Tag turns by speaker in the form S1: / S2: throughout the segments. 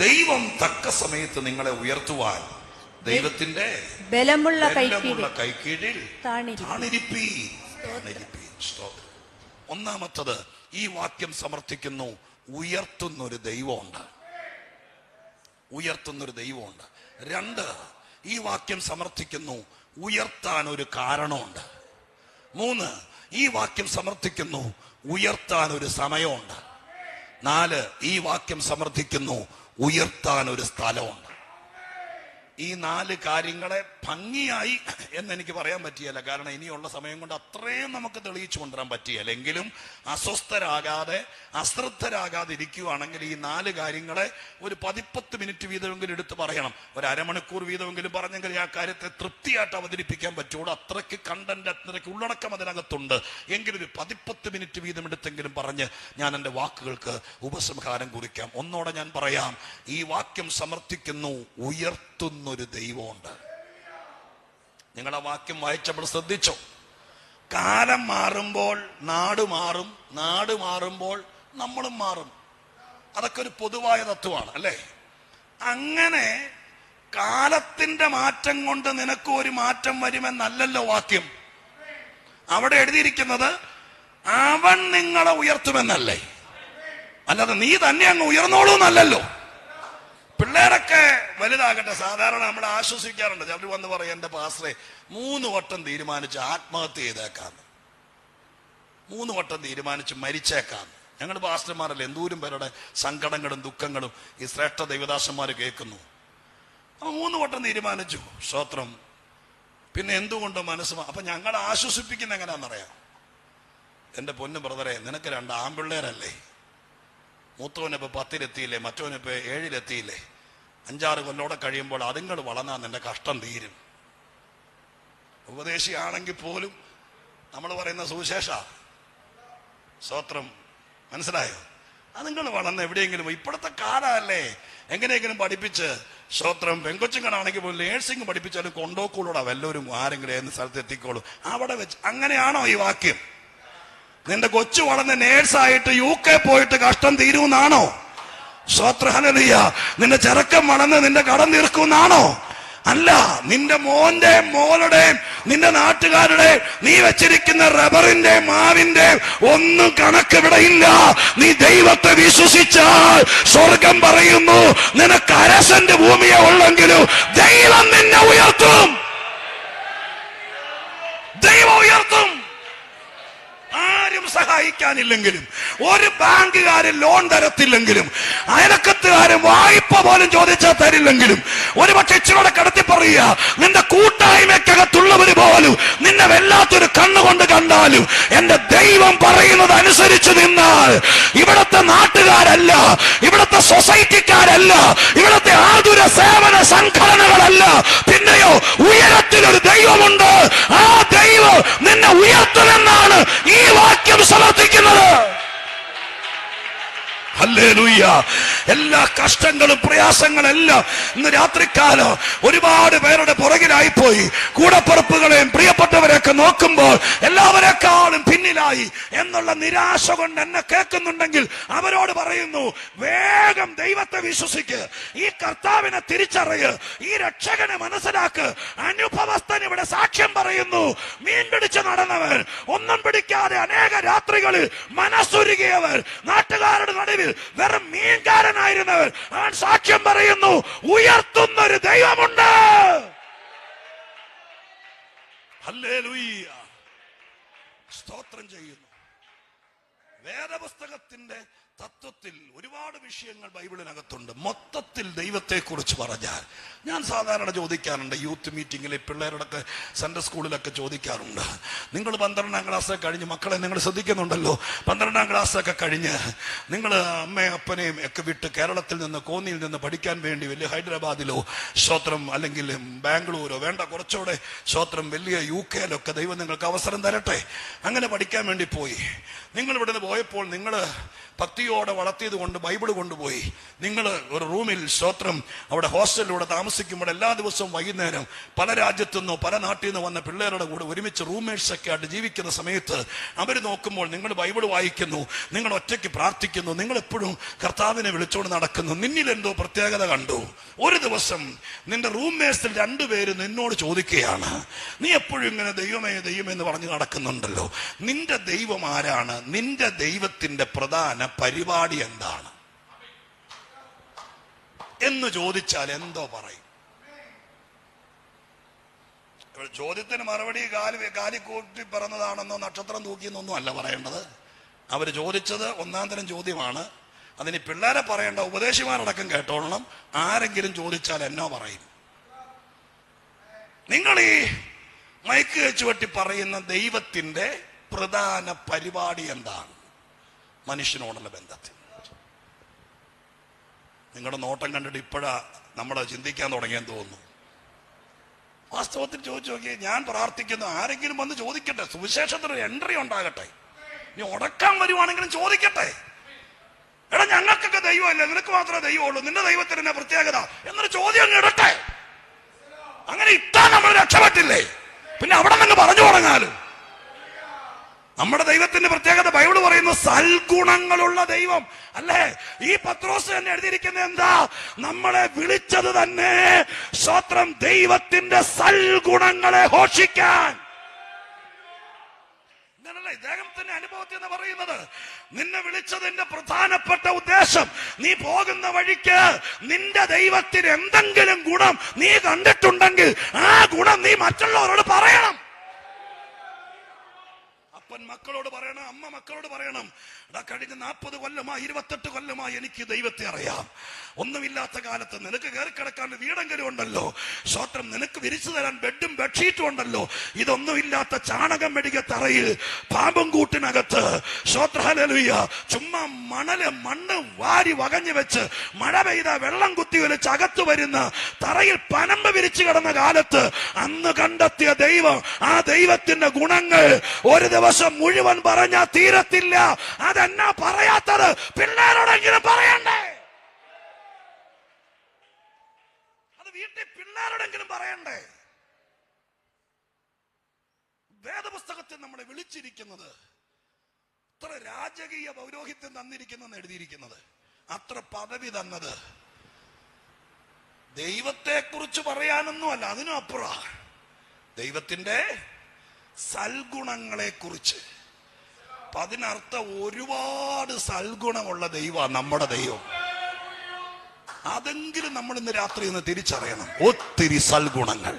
S1: ദൈവം തക്ക സമയത്ത് നിങ്ങളെ ഉയർത്തുവാൻ ദൈവത്തിന്റെ
S2: ബലമുള്ള
S1: കൈക്കീഴിൽ താണിരിപ്പീൻ. ഒന്നാമത്തത്, ഈ വാക്യം സമർത്ഥിക്കുന്നു, ഉയർത്തുന്നൊരു ദൈവമുണ്ട്. ഉയർത്തുന്നൊരു ദൈവമുണ്ട്. രണ്ട്, ഈ വാക്യം സമർത്ഥിക്കുന്നു, ഉയർത്താൻ ഒരു കാരണമുണ്ട്. മൂന്ന്, ഈ വാക്യം സമർത്ഥിക്കുന്നു, ഉയർത്താൻ ഒരു സമയമുണ്ട്. നാല്, ഈ വാക്യം സമർത്ഥിക്കുന്നു, ഉയർത്താൻ ഒരു സ്ഥലമുണ്ട്. ഈ നാല് കാര്യങ്ങളെ ഭംഗിയായി എന്നെനിക്ക് പറയാൻ പറ്റിയല്ല, കാരണം ഇനിയുള്ള സമയം കൊണ്ട് അത്രയും നമുക്ക് തെളിയിച്ചു കൊണ്ടുവരാൻ പറ്റിയല്ല. എങ്കിലും അസ്വസ്ഥരാകാതെ അശ്രദ്ധരാകാതെ ഇരിക്കുകയാണെങ്കിൽ ഈ നാല് കാര്യങ്ങളെ ഒരു 10 മിനിറ്റ് വീതമെങ്കിലും എടുത്ത് പറയണം. ഒരു അരമണിക്കൂർ വീതമെങ്കിലും പറഞ്ഞെങ്കിൽ ആ കാര്യത്തെ തൃപ്തിയായിട്ട് അവതരിപ്പിക്കാൻ പറ്റുള്ളൂ. അത്രയ്ക്ക് കണ്ടന്റ്, അത്രയ്ക്ക് ഉള്ളടക്കം അതിനകത്തുണ്ട്. എങ്കിലും ഒരു 10 മിനിറ്റ് വീതം എടുത്തെങ്കിലും പറഞ്ഞ് ഞാൻ എൻ്റെ വാക്കുകൾക്ക് ഉപസംഹാരം കുറിക്കാം. ഒന്നോടെ ഞാൻ പറയാം, ഈ വാക്യം സമർത്ഥിക്കുന്നു, ഉയർത്തുന്നൊരു ദൈവമുണ്ട്. നിങ്ങൾ ആ വാക്യം വായിച്ചപ്പോൾ ശ്രദ്ധിച്ചോ? കാലം മാറുമ്പോൾ നാട് മാറും, നാട് മാറുമ്പോൾ നമ്മളും മാറും. അതൊക്കെ ഒരു പൊതുവായ തത്വമാണ്, അല്ലേ? അങ്ങനെ കാലത്തിന്റെ മാറ്റം കൊണ്ട് നിനക്ക് ഒരു മാറ്റം വരുമെന്നല്ലല്ലോ വാക്യം. അവിടെ എഴുതിയിരിക്കുന്നത് അവൻ നിങ്ങളെ ഉയർത്തുമെന്നല്ലേ, അല്ലാതെ നീ തന്നെ അങ്ങ് ഉയർന്നോളൂ എന്നല്ലല്ലോ. പിള്ളേരൊക്കെ വലുതാകട്ടെ. സാധാരണ നമ്മൾ ആശ്വസിക്കാറുണ്ട്. ചിലർ വന്ന് പറയും, എൻ്റെ പാസ്റ്ററെ 3 വട്ടം തീരുമാനിച്ച് ആത്മഹത്യ ചെയ്തേക്കാന്ന്, 3 വട്ടം തീരുമാനിച്ച് മരിച്ചേക്കാന്ന്. ഞങ്ങൾ പാസ്റ്റർമാരല്ലേ, എന്തോരം പേരുടെ സങ്കടങ്ങളും ദുഃഖങ്ങളും ഈ ശ്രേഷ്ഠ ദൈവദാസന്മാർ കേൾക്കുന്നു. അപ്പൊ 3 വട്ടം തീരുമാനിച്ചു, സ്തോത്രം. പിന്നെ എന്തുകൊണ്ട് മനസ്സ് അപ്പൊ ഞങ്ങൾ ആശ്വസിപ്പിക്കുന്ന എങ്ങനെയാണെന്നറിയാം? എൻ്റെ പൊന്നു ബ്രദറെ, നിനക്ക് 2 ആൺപിള്ളേരല്ലേ? മൂത്തവനിപ്പോ 10-ലെത്തിയില്ലേ, മറ്റവനിപ്പോ 7-ലെത്തിയില്ലേ? 5-6 കൊല്ലോടെ കഴിയുമ്പോൾ അതുങ്ങൾ വളർന്നാൽ നിന്റെ കഷ്ടം തീരും. ഉപദേശിയാണെങ്കിൽ പോലും നമ്മൾ പറയുന്ന സുവിശേഷ, സ്തോത്രം, മനസ്സിലായോ? അതുങ്ങൾ വളർന്ന് എവിടെയെങ്കിലും, ഇപ്പോഴത്തെ കാലമല്ലേ, എങ്ങനെയെങ്കിലും പഠിപ്പിച്ച്, സ്തോത്രം, പെങ്കൊച്ചുങ്ങളാണെങ്കിൽ പോലും നേഴ്സിംഗ് പഠിപ്പിച്ചാലും കൊണ്ടോക്കൂടാ വല്ലവരും ആരെങ്കിലും ഏത് സ്ഥലത്ത് എത്തിക്കോളൂ. അവിടെ വെച്ച് അങ്ങനെയാണോ ഈ വാക്യം? നിന്റെ കൊച്ചു വളർന്ന് നേഴ്സായിട്ട് UK പോയിട്ട് കഷ്ടം തീരുമെന്നാണോ? സ്തോത്ര, ഹല്ലേലൂയ. നിന്റെ ചെറുക്കം വളർന്ന് നിന്റെ കടം തീർക്കുമെന്നാണോ? അല്ല. നിന്റെ മോന്റെ, മോളുടെ, നിന്റെ നാട്ടുകാരുടെ നീ വെച്ചിരിക്കുന്ന റബ്ബറിന്റെ, മാവിന്റെ ഒന്നും കണക്ക് ഇവിടെ ഇല്ല. നീ ദൈവത്തെ വിശ്വസിച്ചാൽ സ്വർഗം പറയുന്നു, നിനക്ക് അരസന്റെ ഭൂമിയെ ഉള്ളെങ്കിലും ദൈവം നിന്നെ ഉയർത്തും. ദൈവം ഉയർത്തും. ആരും സഹായിക്കാനില്ലെങ്കിലും, ഒരു ബാങ്കുകാരൻ ലോൺ തരത്തില്ലെങ്കിലും, അയലക്കത്തുകാരൻ വായ്പ പോലും ചോദിച്ചാൽ തരില്ലെങ്കിലും, ഒരുപക്ഷെ ഇച്ചിലൂടെ കടത്തി പറയുക, നിന്റെ കൂട്ടായ്മയ്ക്കകത്തുള്ളവര് പോലും നിന്നെ വല്ലാത്തൊരു കണ്ണുകൊണ്ട് കണ്ടാലും എന്റെ ദൈവം പറയുന്നത് അനുസരിച്ച് നിന്നാൽ, ഇവിടത്തെ നാട്ടുകാരല്ല, ഇവിടത്തെ സൊസൈറ്റിക്കാരല്ല, ഇവിടത്തെ ആതുര സേവന സംഘടനകളല്ല, പിന്നെയോ ഉയരത്തിലൊരു ദൈവമുണ്ട്. ആ ദൈവം നിന്നെ ഉയർത്തുമെന്നാണ് ഈ വാക്യം സമർത്ഥിക്കുന്നത്. ഹല്ലേലൂയ. എല്ലാ കഷ്ടങ്ങളും പ്രയാസങ്ങളെല്ലാം ഇന്ന് രാത്രിക്കാലം ഒരുപാട് പേരുടെ പുറകിലായിപ്പോയി. കൂടപ്പുറപ്പുകളെയും പ്രിയപ്പെട്ടവരെയൊക്കെ നോക്കുമ്പോൾ എല്ലാവരെക്കാളും പിന്നിലായി എന്നുള്ള നിരാശ കൊണ്ട് എന്നെ കേൾക്കുന്നുണ്ടെങ്കിൽ അവരോട് പറയുന്നു, വേഗം ദൈവത്തെ വിശ്വസിക്ക്, ഈ കർത്താവിനെ തിരിച്ചറിയ്, ഈ രക്ഷകനെ മനസ്സിലാക്ക്. അനുഭവസ്ഥൻ ഇവിടെ സാക്ഷ്യം പറയുന്നു. മീൻ പിടിച്ച് നടന്നവർ, ഒന്നും പിടിക്കാതെ അനേക രാത്രികളിൽ മനസ്സുരുകിയവർ, നാട്ടുകാരുടെ നടുവിൽ വെറും മീൻകാരനായിരുന്നവർ, അവൻ സാക്ഷ്യം പറയുന്നു, ഉയർത്തുന്നൊരു ദൈവമുണ്ട്. ഹല്ലേലൂയ. സ്തോത്രം ചെയ്യുന്നു. വേദപുസ്തകത്തിന്റെ തത്വത്തിൽ ഒരുപാട് വിഷയങ്ങൾ ബൈബിളിനകത്തുണ്ട്. മൊത്തത്തിൽ ദൈവത്തെ കുറിച്ച് പറഞ്ഞാൽ ഞാൻ സാധാരണ ചോദിക്കാറുണ്ട്, യൂത്ത് മീറ്റിങ്ങിൽ പിള്ളേരോടൊക്കെ സൺഡേ സ്കൂളിലൊക്കെ ചോദിക്കാറുണ്ട്, നിങ്ങൾ 12ാം ക്ലാസ് കഴിഞ്ഞ്, മക്കളെ നിങ്ങൾ ശ്രദ്ധിക്കുന്നുണ്ടല്ലോ, 12ാം ക്ലാസ്സൊക്കെ കഴിഞ്ഞ് നിങ്ങൾ അമ്മയും അപ്പനെയും ഒക്കെ വിട്ട് കേരളത്തിൽ നിന്ന്, കോന്നിയിൽ നിന്ന് പഠിക്കാൻ വേണ്ടി വലിയ ഹൈദരാബാദിലോ സ്തോത്രം, അല്ലെങ്കിൽ ബാംഗ്ലൂരോ, വേണ്ട കുറച്ചുകൂടെ സ്തോത്രം വലിയ UK-ലൊക്കെ ദൈവം നിങ്ങൾക്ക് അവസരം തരട്ടെ, അങ്ങനെ പഠിക്കാൻ വേണ്ടി പോയി. നിങ്ങൾ ഇവിടുന്ന് പോയപ്പോൾ നിങ്ങൾ ഭക്തിയോ ഭക്തിയോടെ വളർത്തിയത് കൊണ്ട് ബൈബിൾ കൊണ്ടുപോയി. നിങ്ങൾ ഒരു റൂമിൽ സ്തോത്രം അവിടെ ഹോസ്റ്റലിലൂടെ താമസിക്കുമ്പോൾ എല്ലാ ദിവസവും വൈകുന്നേരം പല രാജ്യത്തു നിന്നോ പല നാട്ടിൽ നിന്ന് വന്ന പിള്ളേരുടെ കൂടെ ഒരുമിച്ച് റൂംമേറ്റ്സ് ഒക്കെ ആയിട്ട് ജീവിക്കുന്ന സമയത്ത് അവർ നോക്കുമ്പോൾ നിങ്ങൾ ബൈബിൾ വായിക്കുന്നു, നിങ്ങൾ ഒറ്റയ്ക്ക് പ്രാർത്ഥിക്കുന്നു, നിങ്ങൾ എപ്പോഴും കർത്താവിനെ വിളിച്ചുകൊണ്ട് നടക്കുന്നു. നിന്നിൽ എന്തോ പ്രത്യേകത കണ്ടു. ഒരു ദിവസം നിന്റെ റൂംമേറ്റ്സിൽ 2 പേര് നിന്നോട് ചോദിക്കുകയാണ്, നീ എപ്പോഴും ഇങ്ങനെ ദൈവമേ ദൈവമെന്ന് പറഞ്ഞ് നടക്കുന്നുണ്ടല്ലോ, നിന്റെ ദൈവം ആരാണ്? നിന്റെ ദൈവത്തിന്റെ പ്രധാന പരിപാടി എന്താണ് എന്ന് ചോദിച്ചാൽ എന്തോ പറയും? ചോദ്യത്തിന് മറുപടി കാലിക്കൂട്ടി പറഞ്ഞതാണെന്നോ നക്ഷത്രം തൂക്കിയെന്നൊന്നും അല്ല പറയേണ്ടത്. അവർ ചോദിച്ചത് ഒന്നാം തരം ചോദ്യമാണ്. അതിന് പിള്ളേരെ പറയേണ്ട ഉപദേശിമാരടക്കം കേട്ടോളണം. ആരെങ്കിലും ചോദിച്ചാൽ എന്നോ പറയും. നിങ്ങൾ ഈ മൈക്ക് വെച്ച് വെട്ടി പറയുന്ന ദൈവത്തിന്റെ പ്രധാന പരിപാടി എന്താണ് മനുഷ്യനോടുള്ള ബന്ധത്തിൽ? നിങ്ങളുടെ നോട്ടം കണ്ടിട്ട് ഇപ്പോഴാ നമ്മളെ ചിന്തിക്കാൻ തുടങ്ങിയെന്ന് തോന്നുന്നു. വാസ്തവത്തിൽ ചോദിച്ചു നോക്കിയേ, ഞാൻ പ്രാർത്ഥിക്കുന്നു, ആരെങ്കിലും വന്ന് ചോദിക്കട്ടെ, സുവിശേഷത്തിന് എൻട്രി ഉണ്ടാകട്ടെ. നീ ഉടക്കാൻ വരുവാണെങ്കിലും ചോദിക്കട്ടെ, എടാ ഞങ്ങൾക്കൊക്കെ ദൈവമല്ലേ, നിനക്ക് മാത്രമേ ദൈവമുള്ളൂ, നിന്റെ ദൈവത്തിന് എന്നാ പ്രത്യേകത എന്നൊരു ചോദ്യം അങ്ങ് ഇടട്ടെ. അങ്ങനെ ഇട്ടാ നമ്മൾ രക്ഷപ്പെട്ടില്ലേ? പിന്നെ അവിടെ നിന്ന് പറഞ്ഞു തുടങ്ങാലും. നമ്മുടെ ദൈവത്തിന്റെ പ്രത്യേകത ബൈബിൾ പറയുന്നു സൽഗുണങ്ങളുള്ള ദൈവം അല്ലേ? ഈ പത്രോസ് തന്നെ എഴുതിയിരിക്കുന്നത് എന്താ? നമ്മളെ വിളിച്ചത് തന്നെ സ്തോത്രം ദൈവത്തിന്റെ സൽഗുണങ്ങളെ ഘോഷിക്കാൻ. ഇദ്ദേഹത്തിന്റെ അനുഭവത്തിൽ എന്ന് പറയുന്നത് നിന്നെ വിളിച്ചതിന്റെ പ്രധാനപ്പെട്ട ഉദ്ദേശം, നീ പോകുന്ന വഴിക്ക് നിന്റെ ദൈവത്തിന് എന്തെങ്കിലും ഗുണം നീ കണ്ടിട്ടുണ്ടെങ്കിൽ ആ ഗുണം നീ മറ്റുള്ളവരോട് പറയണം. അപ്പൻ മക്കളോട് പറയണം, അമ്മ മക്കളോട് പറയണം, കഴിഞ്ഞ 40 കൊല്ലമായി 28 കൊല്ലമായി എനിക്ക് ദൈവത്തെ അറിയാം. ഒന്നുമില്ലാത്ത കാലത്ത് നിനക്ക് കയറി കിടക്കാൻ വീടെങ്കിലും ഉണ്ടല്ലോ, സ്തോത്രം, നിനക്ക് വിരിച്ചു തരാൻ ബെഡും ബെഡ്ഷീറ്റും ഉണ്ടല്ലോ. ഇതൊന്നുമില്ലാത്ത ചാണകം മെടിക തറയിൽ പാമ്പും കൂട്ടിനകത്ത് സ്തോത്രം ഹല്ലേലൂയ ചുമ്മാ മണ്ണ് വാരി വകഞ്ഞു വെച്ച് മഴ പെയ്ത വെള്ളം കുത്തി വലിച്ച് അകത്ത് വരുന്ന തറയിൽ പനമ്പ് വിരിച്ചു കിടന്ന കാലത്ത് അന്ന് കണ്ടെത്തിയ ദൈവം, ആ ദൈവത്തിന്റെ ഗുണങ്ങൾ ഒരു ദിവസം മുഴുവൻ പറഞ്ഞാൽ തീരത്തില്ല. അതെന്നാ പറയാത്തത്? പിള്ളേരോടെങ്കിലും പറയണ്ടേ? അത് വീട്ടിൽ പിള്ളേരോടെങ്കിലും പറയണ്ടേ? വേദപുസ്തകത്തിൽ നമ്മളെ വിളിച്ചിരിക്കുന്നത് അത്ര രാജകീയ പൗരോഹിത്യം തന്നിരിക്കുന്നെന്ന് എഴുതിയിരിക്കുന്നത്, അത്ര പദവി തന്നത് ദൈവത്തെ കുറിച്ച് പറയാനൊന്നുമല്ല, അതിനും അപ്പുറം ദൈവത്തിന്റെ സൽഗുണങ്ങളെ കുറിച്ച്. അതിനർത്ഥം ഒരുപാട് സൽഗുണമുള്ള ദൈവമാണ് നമ്മുടെ ദൈവം. അതെങ്കിലും നമ്മൾ ഇന്ന് രാത്രി ഒന്ന് തിരിച്ചറിയണം. ഒത്തിരി സൽഗുണങ്ങൾ.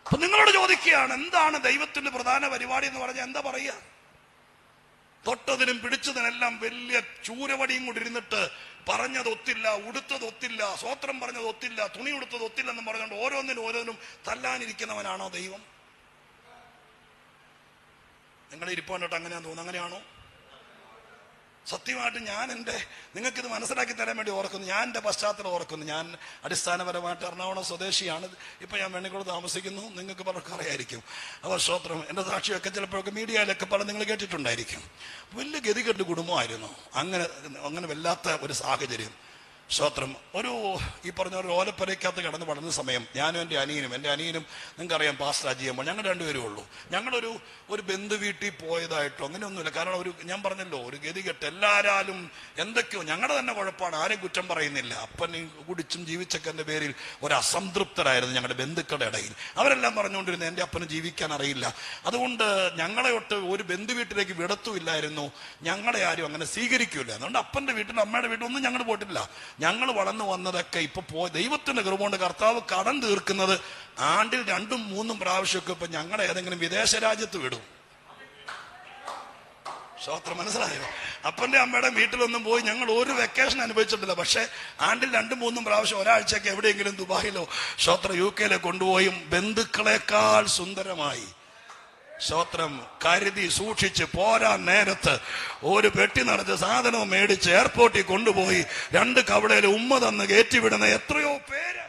S1: അപ്പൊ നിങ്ങളോട് ചോദിക്കുകയാണ്, എന്താണ് ദൈവത്തിന്റെ പ്രധാന പരിപാടി എന്ന് പറഞ്ഞാൽ എന്താ പറയുക? തൊട്ടതിനും പിടിച്ചതിനെല്ലാം വലിയ ചൂരവടിയും കൊണ്ട് ഇരുന്നിട്ട് പറഞ്ഞതൊത്തില്ല, ഉടുത്തതൊത്തില്ല, സ്വോത്രം പറഞ്ഞതൊത്തില്ല, തുണി ഉടുത്തതൊത്തില്ലെന്നും പറഞ്ഞുകൊണ്ട് ഓരോന്നിനും തല്ലാനിരിക്കുന്നവനാണോ ദൈവം? നിങ്ങളെ ഇരിപ്പ് കണ്ടിട്ട് അങ്ങനെയാന്ന് തോന്നുന്നു. അങ്ങനെയാണോ? സത്യമായിട്ട് നിങ്ങൾക്കിത് മനസ്സിലാക്കി തരാൻ വേണ്ടി ഓർക്കുന്നു. ഞാൻ എൻ്റെ പശ്ചാത്തലം ഓർക്കുന്നു. ഞാൻ അടിസ്ഥാനപരമായിട്ട് എറണാകുളം സ്വദേശിയാണ്. ഇപ്പം ഞാൻ വെണ്ണിക്കുളത്ത് താമസിക്കുന്നു. നിങ്ങൾക്ക് പലർക്കും അറിയായിരിക്കും. അവർ സ്തോത്രം, എൻ്റെ സാക്ഷിയൊക്കെ ചിലപ്പോഴൊക്കെ മീഡിയയിലൊക്കെ പല നിങ്ങൾ കേട്ടിട്ടുണ്ടായിരിക്കും. വലിയ ഗതികെട്ട് കുടുംബമായിരുന്നു. അങ്ങനെ വല്ലാത്ത ഒരു സാഹചര്യം. സ്തോത്രം, ഈ പറഞ്ഞ ഒരു ഓലപ്പരയ്ക്കകത്ത് കിടന്ന് വളർന്ന സമയം ഞാനും എൻ്റെ അനിയനും നിങ്ങൾക്കറിയാം പാസ്റ്റർ അജിയമ്മ, ഞങ്ങൾ 2 പേരേ ഉള്ളൂ. ഞങ്ങളൊരു ബന്ധു വീട്ടിൽ പോയതായിട്ടോ അങ്ങനെയൊന്നുമില്ല. കാരണം ഞാൻ പറഞ്ഞല്ലോ, ഒരു ഗതികെട്ട് എല്ലാവരും എന്തൊക്കെയോ, ഞങ്ങളുടെ തന്നെ കുഴപ്പമാണ്, ആരെയും കുറ്റം പറയുന്നില്ല. അപ്പൻ കുടിച്ചും ജീവിച്ചൊക്കെ എൻ്റെ പേരിൽ ഒരു അസംതൃപ്തരായിരുന്നു ഞങ്ങളുടെ ബന്ധുക്കളുടെ ഇടയിൽ. അവരെല്ലാം പറഞ്ഞുകൊണ്ടിരുന്നത് എൻ്റെ അപ്പന് ജീവിക്കാൻ അറിയില്ല, അതുകൊണ്ട് ഞങ്ങളെ ഒട്ട് ഒരു ബന്ധു വീട്ടിലേക്ക് വിടത്തുമില്ലായിരുന്നു, ഞങ്ങളെ ആരും അങ്ങനെ സ്വീകരിക്കില്ല. അതുകൊണ്ട് അപ്പൻ്റെ വീട്ടിലും അമ്മയുടെ വീട്ടിലും ഒന്നും ഞങ്ങൾ പോയിട്ടില്ല. ഞങ്ങൾ വളർന്നു വന്നതൊക്കെ ഇപ്പൊ ദൈവത്തിന്റെ കൃപ കൊണ്ട് കർത്താവ് കടം തീർക്കുന്നത് ആണ്ടിൽ 2-3 പ്രാവശ്യമൊക്കെ ഇപ്പൊ ഞങ്ങളെ ഏതെങ്കിലും വിദേശ രാജ്യത്ത് വിടും. സ്തോത്രം, മനസ്സിലായോ? അപ്പന്റെ അമ്മയുടെ വീട്ടിലൊന്നും പോയി ഞങ്ങൾ ഒരു വെക്കേഷൻ അനുഭവിച്ചിട്ടില്ല. പക്ഷെ ആണ്ടിൽ 2-3 പ്രാവശ്യം ഒരാഴ്ചയൊക്കെ എവിടെയെങ്കിലും ദുബായിലോ സ്തോത്രം UK-ലോ കൊണ്ടുപോയും ബന്ധുക്കളെക്കാൾ സുന്ദരമായി സ്തോത്രം കരുതി സൂക്ഷിച്ച് പോരാൻ നേരത്ത് ഒരു പെട്ടി നിറച്ച് സാധനവും മേടിച്ച് എയർപോർട്ടിൽ കൊണ്ടുപോയി 2 കവളയിൽ ഉമ്മ തന്ന് കയറ്റിവിടുന്ന എത്രയോ പേര്.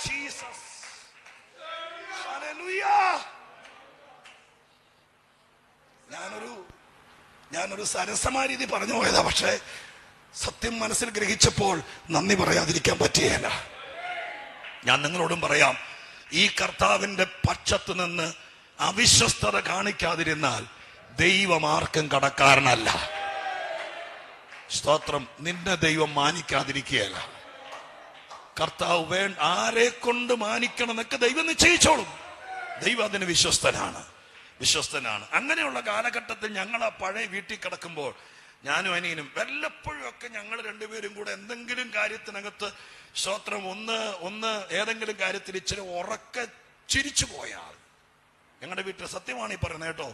S1: Jesus, hallelujah. ഞാനൊരു ഒരു സരസമായ രീതി പറഞ്ഞു പോയതാ. പക്ഷേ സത്യം മനസ്സിൽ ഗ്രഹിച്ചപ്പോൾ നന്ദി പറയാതിരിക്കാൻ പറ്റിയല്ല. ഞാൻ നിങ്ങളോടും പറയാം, ഈ കർത്താവിന്റെ പക്ഷത്ത് നിന്ന് അവിശ്വസ്തത കാണിക്കാതിരുന്നാൽ ദൈവം ആർക്കും കടക്കാരനല്ല. സ്തോത്രം. നിന്നെ ദൈവം മാനിക്കാതിരിക്കുകയല്ല. കർത്താവ് ആരെ കൊണ്ട് മാനിക്കണം എന്നൊക്കെ ദൈവം നിശ്ചയിച്ചോളും. ദൈവം അതിന് വിശ്വസ്തനാണ്. അങ്ങനെയുള്ള കാലഘട്ടത്തിൽ ഞങ്ങൾ ആ പഴയ വീട്ടിൽ കിടക്കുമ്പോൾ ഞാനും അനിയനും വല്ലപ്പോഴും ഒക്കെ ഞങ്ങൾ രണ്ടുപേരും കൂടെ എന്തെങ്കിലും കാര്യത്തിനകത്ത് സ്തോത്രം ഒന്ന് ഏതെങ്കിലും കാര്യത്തിൽ ഇച്ചിരി ഉറക്കെ ചിരിച്ചു പോയാൽ, ഞങ്ങളുടെ വീട്ടിൽ സത്യമാണ് ഈ പറയുന്നത് കേട്ടോ,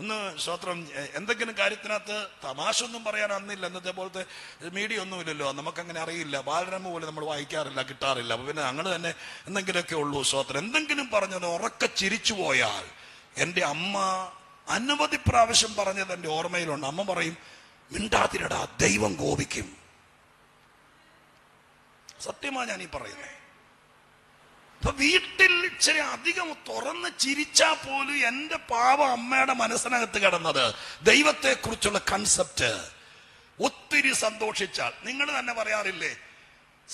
S1: ഒന്ന് സ്തോത്രം എന്തെങ്കിലും കാര്യത്തിനകത്ത് തമാശ ഒന്നും പറയാൻ അന്നില്ല. എന്നത്തെ പോലത്തെ മീഡിയ ഒന്നുമില്ലല്ലോ, നമുക്കങ്ങനെ അറിയില്ല. ബാലരമ പോലെ നമ്മൾ വായിക്കാറില്ല, കിട്ടാറില്ല. അപ്പൊ പിന്നെ ഞങ്ങൾ തന്നെ എന്തെങ്കിലുമൊക്കെ ഉള്ളൂ. സ്തോത്രം എന്തെങ്കിലും പറഞ്ഞത് ഉറക്കെ ചിരിച്ചു പോയാൽ എൻ്റെ അമ്മ അനവധി പ്രാവശ്യം പറഞ്ഞത് എൻ്റെ ഓർമ്മയിലുണ്ട്. അമ്മ പറയും, മിണ്ടാതിരടാ, ദൈവം കോപിക്കും. സത്യമാ ഞാൻ ഈ പറയുന്നേ. ഇപ്പൊ വീട്ടിൽ ഇച്ചിരി അധികം തുറന്ന് ചിരിച്ചാ പോലും എൻ്റെ പാവ അമ്മയുടെ മനസ്സിനകത്ത് കിടന്നത് ദൈവത്തെ കുറിച്ചുള്ള കൺസെപ്റ്റ്. ഒത്തിരി സന്തോഷിച്ചാൽ നിങ്ങൾ തന്നെ പറയാറില്ലേ,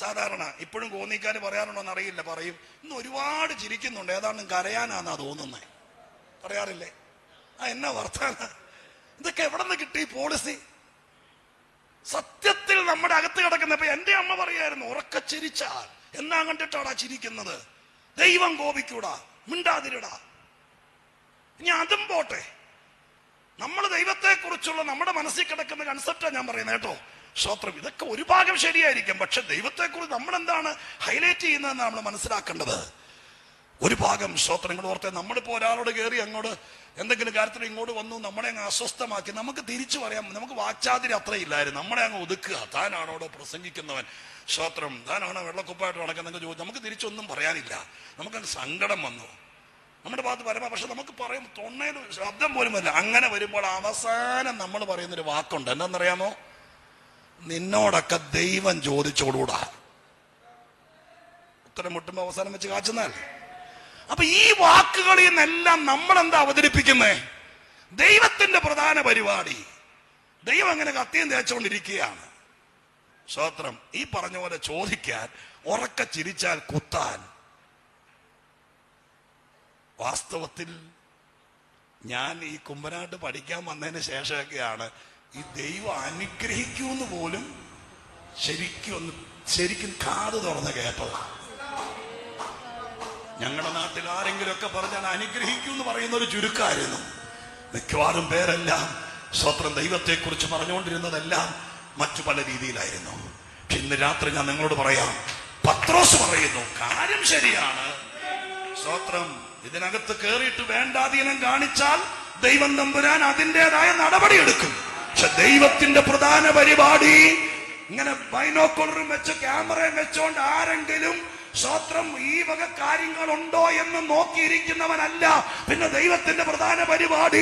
S1: സാധാരണ ഇപ്പോഴും കോന്നിക്കാര് പറയാറുണ്ടോന്ന് അറിയില്ല, പറയും ഇന്ന് ഒരുപാട് ചിരിക്കുന്നുണ്ട്, ഏതാണ്ട് കരയാനാന്നാ തോന്നുന്നേ, പറയാറില്ലേ? എന്നാ വർത്താനം, ഇതൊക്കെ എവിടെ നിന്ന് കിട്ടി പോളിസി? സത്യത്തിൽ നമ്മുടെ അകത്ത് കിടക്കുന്ന. ഇപ്പൊ എന്റെ അമ്മ പറയായിരുന്നു, ഉറക്ക ചിരിച്ചാൽ എന്നാ കണ്ടിട്ടാടാ ചിരിക്കുന്നത്, ദൈവം കോപിക്കൂടാ, മിണ്ടാതിരിടാ. ഇനി അതും പോട്ടെ, നമ്മൾ ദൈവത്തെ കുറിച്ചുള്ള നമ്മുടെ മനസ്സിൽ കിടക്കുന്ന കൺസെപ്റ്റാണ് ഞാൻ പറയുന്നത് കേട്ടോ. സ്തോത്രം. ഇതൊക്കെ ഒരു ഭാഗം ശരിയായിരിക്കും, പക്ഷെ ദൈവത്തെക്കുറിച്ച് നമ്മൾ എന്താണ് ഹൈലൈറ്റ് ചെയ്യുന്നതെന്ന് നമ്മൾ മനസ്സിലാക്കേണ്ടത്. ഒരു ഭാഗം സ്തോത്രങ്ങൾ ഓർത്തെ, നമ്മളിപ്പോ ഒരാളോട് കയറി അങ്ങോട്ട് എന്തെങ്കിലും കാര്യത്തിൽ ഇങ്ങോട്ട് വന്നു നമ്മളെ അങ്ങ് അസ്വസ്ഥമാക്കി, നമുക്ക് തിരിച്ചു പറയാം, നമുക്ക് വാച്ചാതിരി അത്രയില്ലായിരുന്നു, നമ്മളെ അങ്ങ് ഒതുക്കുക. താനാണോടോ പ്രസംഗിക്കുന്നവൻ, സ്തോത്രം, താനാണോ വെള്ളക്കുപ്പായിട്ട് നടക്കുന്നതൊക്കെ ചോദിച്ചു, നമുക്ക് തിരിച്ചൊന്നും പറയാനില്ല. നമുക്കങ്ങ് സങ്കടം വന്നു നമ്മുടെ ഭാഗത്ത് വരമ്പോ. പക്ഷെ നമുക്ക് പറയും, തൊണ്ണയിൽ ശബ്ദം പോലും വരില്ല. അങ്ങനെ വരുമ്പോൾ അവസാനം നമ്മൾ പറയുന്നൊരു വാക്കുണ്ട്, എന്താണെന്നറിയാമോ? നിന്നോടൊക്കെ ദൈവം ചോദിച്ചോടൂടാ. ഉത്തരം മുട്ടുമ്പോ അവസാനം വെച്ച് കാച്ചുന്നാൽ. അപ്പൊ ഈ വാക്കുകളിൽ നിന്നെല്ലാം നമ്മൾ എന്താ അവതരിപ്പിക്കുന്നേ? ദൈവത്തിന്റെ പ്രധാന പരിപാടി. ദൈവം അങ്ങനെ കത്തിയും തേച്ചുകൊണ്ടിരിക്കുകയാണ്. സ്തോത്രം. ഈ പറഞ്ഞ പോലെ ചോദിക്കാൻ, ഉറക്ക ചിരിച്ചാൽ കുത്താൻ. വാസ്തവത്തിൽ ഞാൻ ഈ കുമ്പനാട്ട് പഠിക്കാൻ വന്നതിന് ശേഷമൊക്കെയാണ് ഈ ദൈവം അനുഗ്രഹിക്കൂന്ന് പോലും ശരിക്കും കാത് തുറന്ന് കേട്ടത്. ഞങ്ങളുടെ നാട്ടിൽ ആരെങ്കിലും ഒക്കെ പറഞ്ഞാൽ അനുഗ്രഹിക്കൂ എന്ന് പറയുന്ന ഒരു ചുരുക്കമായിരുന്നു. മിക്കവാറും പേരെല്ലാം സ്തോത്രം ദൈവത്തെ കുറിച്ച് പറഞ്ഞുകൊണ്ടിരുന്നതെല്ലാം മറ്റു പല രീതിയിലായിരുന്നു. ഇന്ന് രാത്രി ഞാൻ നിങ്ങളോട് പറയാം, പത്രോസ് പറയുന്നു, കാര്യം ശരിയാണ്. സ്തോത്രം. ഇതിനകത്ത് കയറിയിട്ട് വേണ്ടാധീനം കാണിച്ചാൽ ദൈവം തമ്പുരാൻ അതിൻ്റെതായ നടപടിയെടുക്കും. പക്ഷെ ദൈവത്തിന്റെ പ്രധാന പരിപാടി ഇങ്ങനെ ബൈനോക്കുലറും വെച്ച് ക്യാമറയും വെച്ചോണ്ട് ആരെങ്കിലും സ്തോത്രം ഈ വക കാര്യങ്ങളുണ്ടോ എന്ന് നോക്കിയിരിക്കുന്നവനല്ല. പിന്നെ ദൈവത്തിന്റെ പ്രധാന പരിപാടി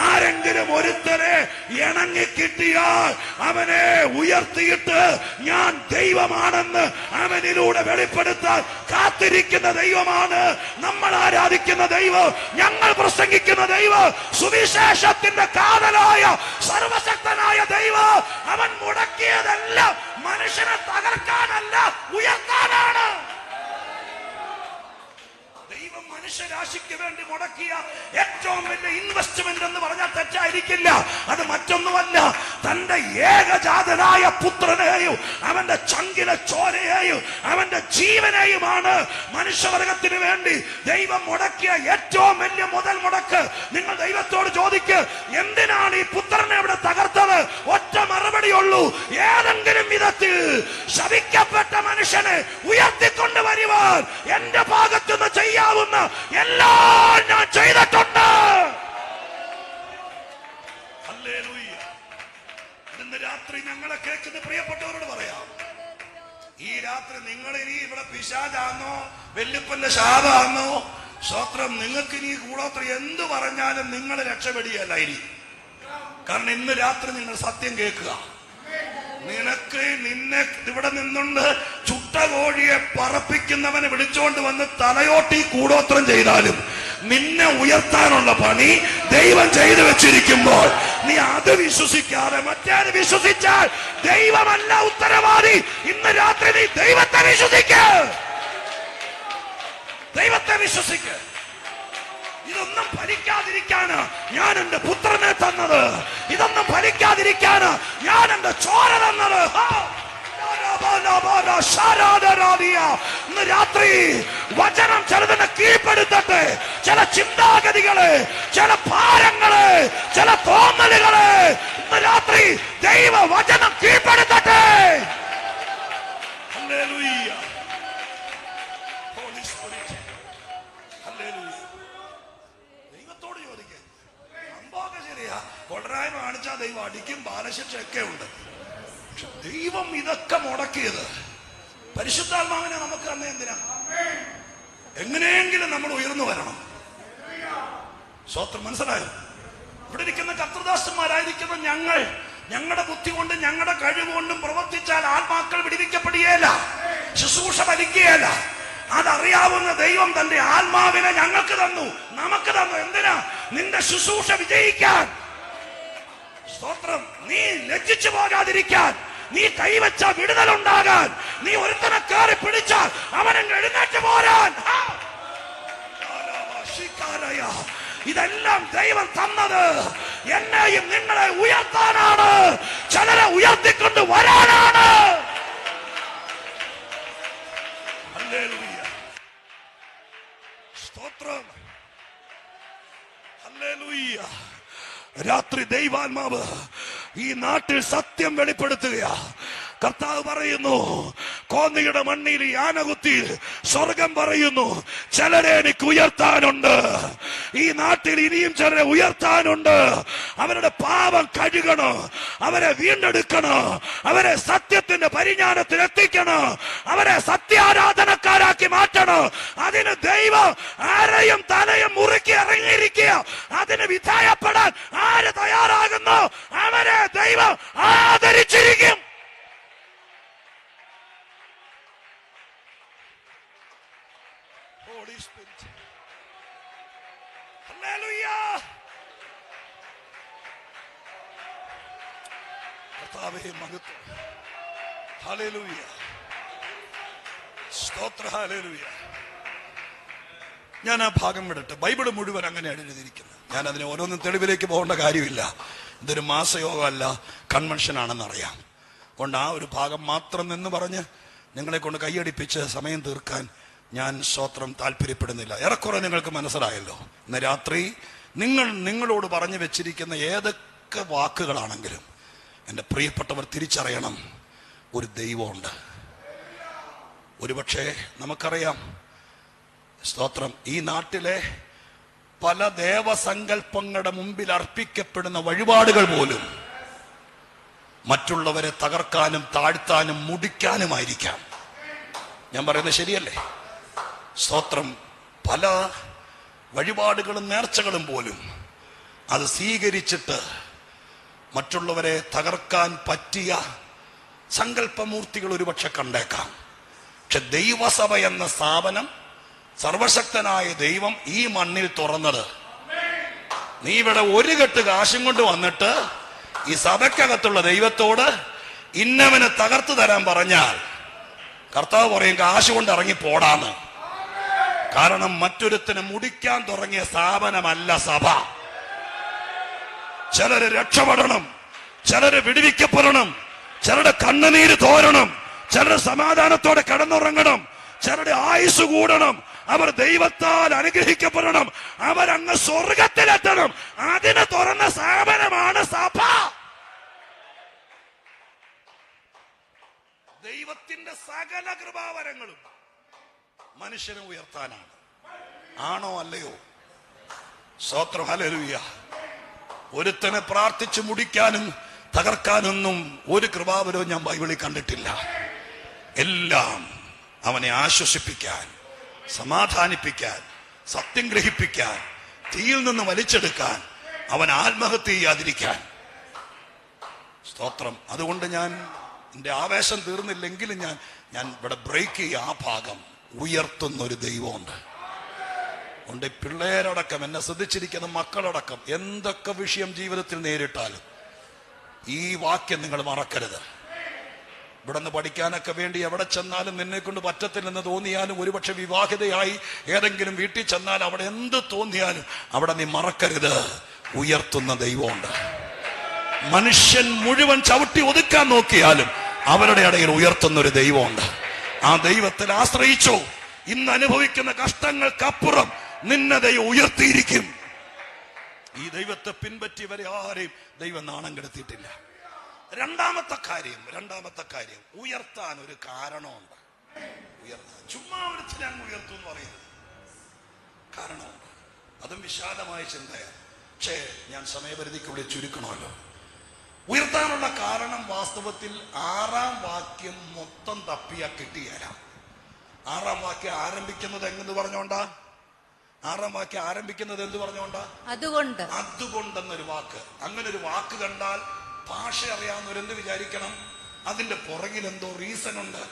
S1: ആരെങ്കിലും ഒരുത്തരെ ഇണങ്ങി കിട്ടിയാൽ അവനെ ഉയർത്തിയിട്ട് ഞാൻ ദൈവമാണെന്ന് അവനിലൂടെ വെളിപ്പെടുത്താൻ കാത്തിരിക്കുന്ന ദൈവമാണ് നമ്മൾ ആരാധിക്കുന്ന ദൈവം, ഞങ്ങൾ പ്രസംഗിക്കുന്ന ദൈവം. സുവിശേഷത്തിന്റെ കാതലായ സർവശക്തനായ ദൈവം. അവൻ മുടക്കിയതെല്ലാം മനുഷ്യനെ തകർക്കാനല്ല, ഉയർത്താനാണ്. മനുഷ്യരാശിക്ക് വേണ്ടി മുടക്കിയ ഏറ്റവും വലിയ ഇൻവെസ്റ്റ്മെന്റ് എന്ന് പറഞ്ഞാൽ തെറ്റായിരിക്കില്ല. അത് മറ്റൊന്നുമല്ല, തന്റെ ഏകജാതനായ പുത്രനെയും അവന്റെ ചങ്കിലെ ചോരയെയും അവന്റെ ജീവനെയുമാണ് മനുഷ്യവർഗത്തിന് വേണ്ടി ദൈവം മുടക്കിയ ഏറ്റവും വലിയ മുതൽ മുടക്ക്. നിങ്ങൾ ദൈവത്തോട് ചോദിക്ക്, എന്തിനാണ് ഈ പുത്രനെ ഇവിടെ തകർത്തത്? ഒറ്റ മറുപടിയുള്ളൂ, ഏതെങ്കിലും വിധത്തിൽ ശപിക്കപ്പെട്ട മനുഷ്യനെ ഉയർത്തിക്കൊണ്ട് വരുവാൻ എന്റെ ഭാഗത്തുനിന്ന് ചെയ്യാവുന്ന എല്ലാം ഞാൻ ചെയ്തിട്ടുണ്ട്. ഹല്ലേലൂയ. ഇന്ന് രാത്രി ഞങ്ങളെ കേൾക്കുന്ന പ്രിയപ്പെട്ടവരോട് പറയാം, ഈ രാത്രി നിങ്ങൾ ഇനി ഇവിടെ പിശാചാന്നോ വെല്ലുപ്പന്റെ ശാപാന്നോ സ്തോത്രം, നിങ്ങൾക്ക് ഇനി കൂടോത്രം എന്ത് പറഞ്ഞാലും നിങ്ങൾ രക്ഷപ്പെടുകയല്ല ഇനി. കാരണം ഇന്ന് രാത്രി നിങ്ങൾ സത്യം കേൾക്കുക. നിന്നെ ഇവിടെ നിന്നുകൊണ്ട് ചുട്ട കോഴിയെ പറപ്പിക്കുന്നവനെ വിളിച്ചുകൊണ്ട് വന്ന് തലയോട്ടി കൂടോത്രം ചെയ്താലും നിന്നെ ഉയർത്താനുള്ള പണി ദൈവം ചെയ്തു വെച്ചിരിക്കുമ്പോൾ നീ അത് വിശ്വസിക്കാതെ മറ്റേത് വിശ്വസിച്ചാൽ ദൈവമല്ല ഉത്തരവാദി. ഇന്ന് രാത്രി നീ ദൈവത്തെ വിശ്വസിക്ക, ദൈവത്തെ വിശ്വസിക്ക. ഇതൊന്നും ഫലിക്കാതിരിക്കാന് ഞാൻ എന്റെ പുത്രനെ തന്നത്, ഇതൊന്നും ഫലിക്കാതിരിക്കാന് ഞാൻ എന്റെ ചോര തന്നത്. ഇന്ന് രാത്രി വചനം ചിലതിനെ കീഴ്പ്പെടുത്തട്ടെ. ചില ചിന്താഗതികള്, ചില ഭാരങ്ങള്, ചില തോന്നലുകള് ഇന്ന് രാത്രി ദൈവ വചനം കീഴ്പ്പെടുത്തട്ടെ. ഹല്ലേലൂയ, ഹോളി സ്പിരിറ്റ്, ഹല്ലേലൂയ. ദൈവത്തോട് ചോദിക്കുക. സംഭവമൊക്കെ ശരിയാ, കൊടരായ്മ കാണിച്ചാൽ ദൈവം അടിക്കും, ബാലശിക്ഷയൊക്കെ ഉണ്ട്. ദൈവം ഇതൊക്കെ മുടക്കിയത് പരിശുദ്ധാത്മാവിനെ നമുക്ക് തന്നെ എന്തിനാ? എങ്ങനെയെങ്കിലും നമ്മൾ ഉയർന്നു വരണം. സ്വത്രം മനസ്സിലായോ? ഇവിടെ ഇരിക്കുന്ന കർത്തൃദാസന്മാരായിരിക്കുന്ന ഞങ്ങൾ ഞങ്ങളുടെ ബുദ്ധി കൊണ്ടും ഞങ്ങളുടെ കഴിവുകൊണ്ടും പ്രവർത്തിച്ചാൽ ആത്മാക്കൾ വിടിവിക്കപ്പെടുകയല്ല, ശുശ്രൂഷ ഫലിക്കുകയല്ല. അതറിയാവുന്ന ദൈവം തന്റെ ആത്മാവിനെ ഞങ്ങൾക്ക് തന്നു, നമുക്ക് തന്നു. എന്തിനാ? നിന്റെ ശുശ്രൂഷ വിജയിക്കാൻ. സ്തോത്രം. നീ ലജ്ജിച്ചു പോകാതിരിക്കാൻ, നീ കൈവച്ച വിടുതലുണ്ടാകാൻ, നീ ഒരുത്തനെ കയറി പിടിച്ചാൽ അവനെ എഴുന്നേറ്റ് പോരാൻ. ഇതെല്ലാം ദൈവം തന്നത് എന്നെയും നിങ്ങളെ ഉയർത്താനാണ്, ചിലരെ ഉയർത്തിക്കൊണ്ട് വരാനാണ്. ഹല്ലേലൂയ, സ്തോത്രം, ഹല്ലേലൂയ. രാത്രി ദൈവാത്മാവ് ഈ നാട്ടിൽ സത്യം വെളിപ്പെടുത്തുകയാ. കർത്താവ് പറയുന്നു, കോന്നിയുടെ മണ്ണിൽ ആനകുത്തി സ്വർഗം പറയുന്നു, ചിലരെ എനിക്ക് ഉയർത്താനുണ്ട്. ഈ നാട്ടിൽ ഇനിയും ചിലരെ ഉയർത്താനുണ്ട്. അവരുടെ പാപം കഴുകണം, അവരെ വീണ്ടെടുക്കണം, അവരെ സത്യത്തിന്റെ പരിജ്ഞാനത്തിൽ എത്തിക്കണം, അവരെ സത്യാരാധനക്കാരാക്കി മാറ്റണം. അതിന് ദൈവം ആരെയും തലയും മുറുക്കി ഇറങ്ങിയിരിക്കുക. അതിന് വിധേയപ്പെടാൻ ആര് തയ്യാറാകുന്നു അവരെ ദൈവം ആദരിച്ചിരിക്കും. Holy Spirit. Hallelujah. കർത്താവേ മഹത്വം. ഹല്ലേലൂയ, സ്തോത്ര, ഹല്ലേലൂയ. ഞാൻ ആ ഭാഗം വിടട്ടെ. ബൈബിൾ മുഴുവൻ അങ്ങനെയാണ് എഴുതിയിരിക്കുന്നത്. ഞാൻ അതിന് ഓരോന്നും തെളിവിലേക്ക് പോകേണ്ട കാര്യമില്ല. ഇതൊരു മാസയോഗമല്ല, കൺവെൻഷൻ ആണെന്നറിയാം. അതുകൊണ്ട് ആ ഒരു ഭാഗം മാത്രം എന്ന് പറഞ്ഞ് നിങ്ങളെ കൊണ്ട് കൈയടിപ്പിച്ച് സമയം തീർക്കാൻ ഞാൻ സ്തോത്രം താല്പര്യപ്പെടുന്നില്ല. ഏറെക്കുറെ നിങ്ങൾക്ക് മനസ്സിലായല്ലോ. ഇന്ന് രാത്രി നിങ്ങളോട് പറഞ്ഞു വെച്ചിരിക്കുന്ന ഏതൊക്കെ വാക്കുകളാണെങ്കിലും എൻ്റെ പ്രിയപ്പെട്ടവർ തിരിച്ചറിയണം, ഒരു ദൈവമുണ്ട്. ഒരുപക്ഷെ നമുക്കറിയാം, സ്തോത്രം, ഈ നാട്ടിലെ പല ദേവസങ്കല്പങ്ങളുടെ മുമ്പിൽ അർപ്പിക്കപ്പെടുന്ന വഴിപാടുകൾ പോലും മറ്റുള്ളവരെ തകർക്കാനും താഴ്ത്താനും മുടിക്കാനുമായിരിക്കാം. ഞാൻ പറയുന്നത് ശരിയല്ലേ? സ്തോത്രം. പല വഴിപാടുകളും നേർച്ചകളും പോലും അത് സ്വീകരിച്ചിട്ട് മറ്റുള്ളവരെ തകർക്കാൻ പറ്റിയ സങ്കല്പമൂർത്തികൾ ഒരുപക്ഷെ കണ്ടേക്കാം. പക്ഷെ ദൈവസഭ എന്ന സ്ഥാപനം സർവശക്തനായ ദൈവം ഈ മണ്ണിൽ തുറന്നത്, നീ ഇവിടെ ഒരു കെട്ട് കാശും കൊണ്ട് വന്നിട്ട് ഈ സഭയ്ക്കകത്തുള്ള ദൈവത്തോട് ഇന്നവന് തകർത്തു തരാൻ പറഞ്ഞാൽ കർത്താവ് പറയും കാശ് കൊണ്ട് ഇറങ്ങി പോടാന്ന്. കാരണം മറ്റൊരുത്തിന് മുടിക്കാൻ തുടങ്ങിയ സ്ഥാപനമല്ല സഭ. ചിലര് രക്ഷപ്പെടണം, ചിലര് വിടുവിക്കപ്പെടണം, ചിലരുടെ കണ്ണുനീര് തോരണം, ചിലര് സമാധാനത്തോടെ കിടന്നുറങ്ങണം, ചിലരുടെ ആയുസ് കൂടണം, അവർ ദൈവത്താൽ അനുഗ്രഹിക്കപ്പെടണം, അവരങ്ങ് സ്വർഗത്തിലെത്തണം. അതിന് തുറന്ന സ്ഥാപനമാണ് സഭ. ദൈവത്തിന്റെ സകല കൃപാവരങ്ങളും മനുഷ്യനെ ഉയർത്താനാണ്. ആണോ അല്ലയോ? സ്തോത്രം, ഹല്ലേലൂയ. ഒരുത്തനെ പ്രാർത്ഥിച്ച് മുടിക്കാനും തകർക്കാനൊന്നും ഒരു കൃപാവരവും ഞാൻ ബൈബിളിൽ കണ്ടിട്ടില്ല. എല്ലാം അവനെ ആശ്വസിപ്പിക്കാൻ, സമാധാനിപ്പിക്കാൻ, സത്യം ഗ്രഹിപ്പിക്കാൻ, തീയിൽ നിന്ന് വലിച്ചെടുക്കാൻ, അവൻ ആത്മഹത്യ ചെയ്യാതിരിക്കാൻ. സ്തോത്രം. അതുകൊണ്ട് ഞാൻ എൻ്റെ ആവേശം തീർന്നില്ലെങ്കിലും ഞാൻ ഇവിടെ ബ്രേക്ക് ചെയ്യുക. ആ ഭാഗം ഉയർത്തുന്ന ഒരു ദൈവമുണ്ട്. ഉണ്ട്. പിള്ളേരടക്കം, എന്നെ ശ്രദ്ധിച്ചിരിക്കുന്ന മക്കളടക്കം എന്തൊക്കെ വിഷയം ജീവിതത്തിൽ നേരിട്ടാലും ഈ വാക്യം നിങ്ങൾ മറക്കരുത്. ഇവിടെ നിന്ന് പഠിക്കാനൊക്കെ വേണ്ടി എവിടെ ചെന്നാലും നിന്നെ കൊണ്ട് പറ്റത്തില്ലെന്ന് തോന്നിയാലും, ഒരുപക്ഷെ വിവാഹിതയായി ഏതെങ്കിലും വീട്ടിൽ ചെന്നാൽ അവിടെ എന്ത് തോന്നിയാലും അവിടെ നീ മറക്കരുത്, ഉയർത്തുന്ന ദൈവമുണ്ട്. മനുഷ്യൻ മുഴുവൻ ചവിട്ടി ഒതുക്കാൻ നോക്കിയാലും അവരുടെ ഇടയിൽ ഉയർത്തുന്ന ഒരു ദൈവമുണ്ട്. ആ ദൈവത്തിൽ ആശ്രയിച്ചോ. ഇന്ന് അനുഭവിക്കുന്ന കഷ്ടങ്ങൾക്കപ്പുറം നിന്നെ ദൈവം ഉയർത്തിയിരിക്കും. ഈ ദൈവത്തെ പിൻപറ്റിയവരെ ആരെയും ദൈവം നാണം കെടുത്തിയിട്ടില്ല. രണ്ടാമത്തെ കാര്യം ഉയർത്താൻ ഒരു കാരണമുണ്ട്. ചുമ്മാ ഒരുത്തിനെ അങ്ങ് ഉയർത്തും എന്ന് പറയുന്നത് കാരണമുണ്ട്. അതും വിശാലമായ ചിന്തയാണ്. പക്ഷേ ഞാൻ സമയപരിധിക്കുള്ളിൽ ചുരുക്കണമല്ലോ. ഉയർത്താനുള്ള കാരണം വാസ്തവത്തിൽ 6-ാം വാക്യം മൊത്തം തപ്പിയാ കിട്ടിയല്ല. 6-ാം വാക്യം ആരംഭിക്കുന്നത് എന്ത് പറഞ്ഞോണ്ടാ? 6-ാം വാക്യം ആരംഭിക്കുന്നത് എന്ത് പറഞ്ഞോണ്ടാ? അതുകൊണ്ടെന്നൊരു വാക്ക്. അങ്ങനെ ഒരു വാക്ക് കണ്ടാൽ ഭാഷ അറിയാവുന്നവരെന്ത് വിചാരിക്കണം? അതിന്റെ പുറകിൽ എന്തോ റീസൺ ഉണ്ട്.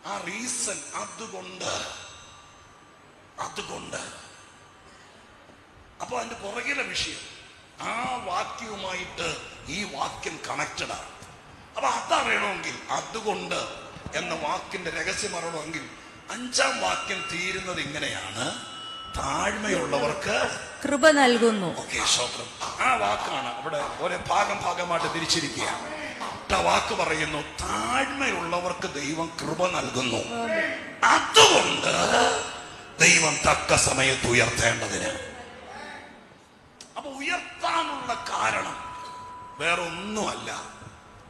S1: ആ റീസൺ അതുകൊണ്ട്. അപ്പൊ അതിന്റെ പുറകിലെ വിഷയം ആ വാക്യവുമായിട്ട് ഈ വാക്യം കണക്റ്റഡ് ആണ്. അപ്പൊ അതറിയണമെങ്കിൽ, അതുകൊണ്ട് എന്ന വാക്കിന്റെ രഹസ്യം അറിയണമെങ്കിൽ 5-ാം വാക്യം തീരുന്നത് ഇങ്ങനെയാണ്: താഴ്മയുള്ളവർക്ക്
S2: കൃപ നൽകുന്നു.
S1: ഓക്കെ, സ്തോത്രം. ആ വാക്കാണ് അവിടെ ഓരോ ഭാഗമായിട്ട് തിരിച്ചിരിക്കുകയാണ്. ആ വാക്ക് പറയുന്നു, താഴ്മയുള്ളവർക്ക് ദൈവം കൃപ നൽകുന്നു. അതുകൊണ്ട് ദൈവം തക്ക സമയത്ത് ഉയർത്തേണ്ടതിന്. അപ്പൊ ഉയർത്താനുള്ള കാരണം വേറെ ഒന്നുമല്ല,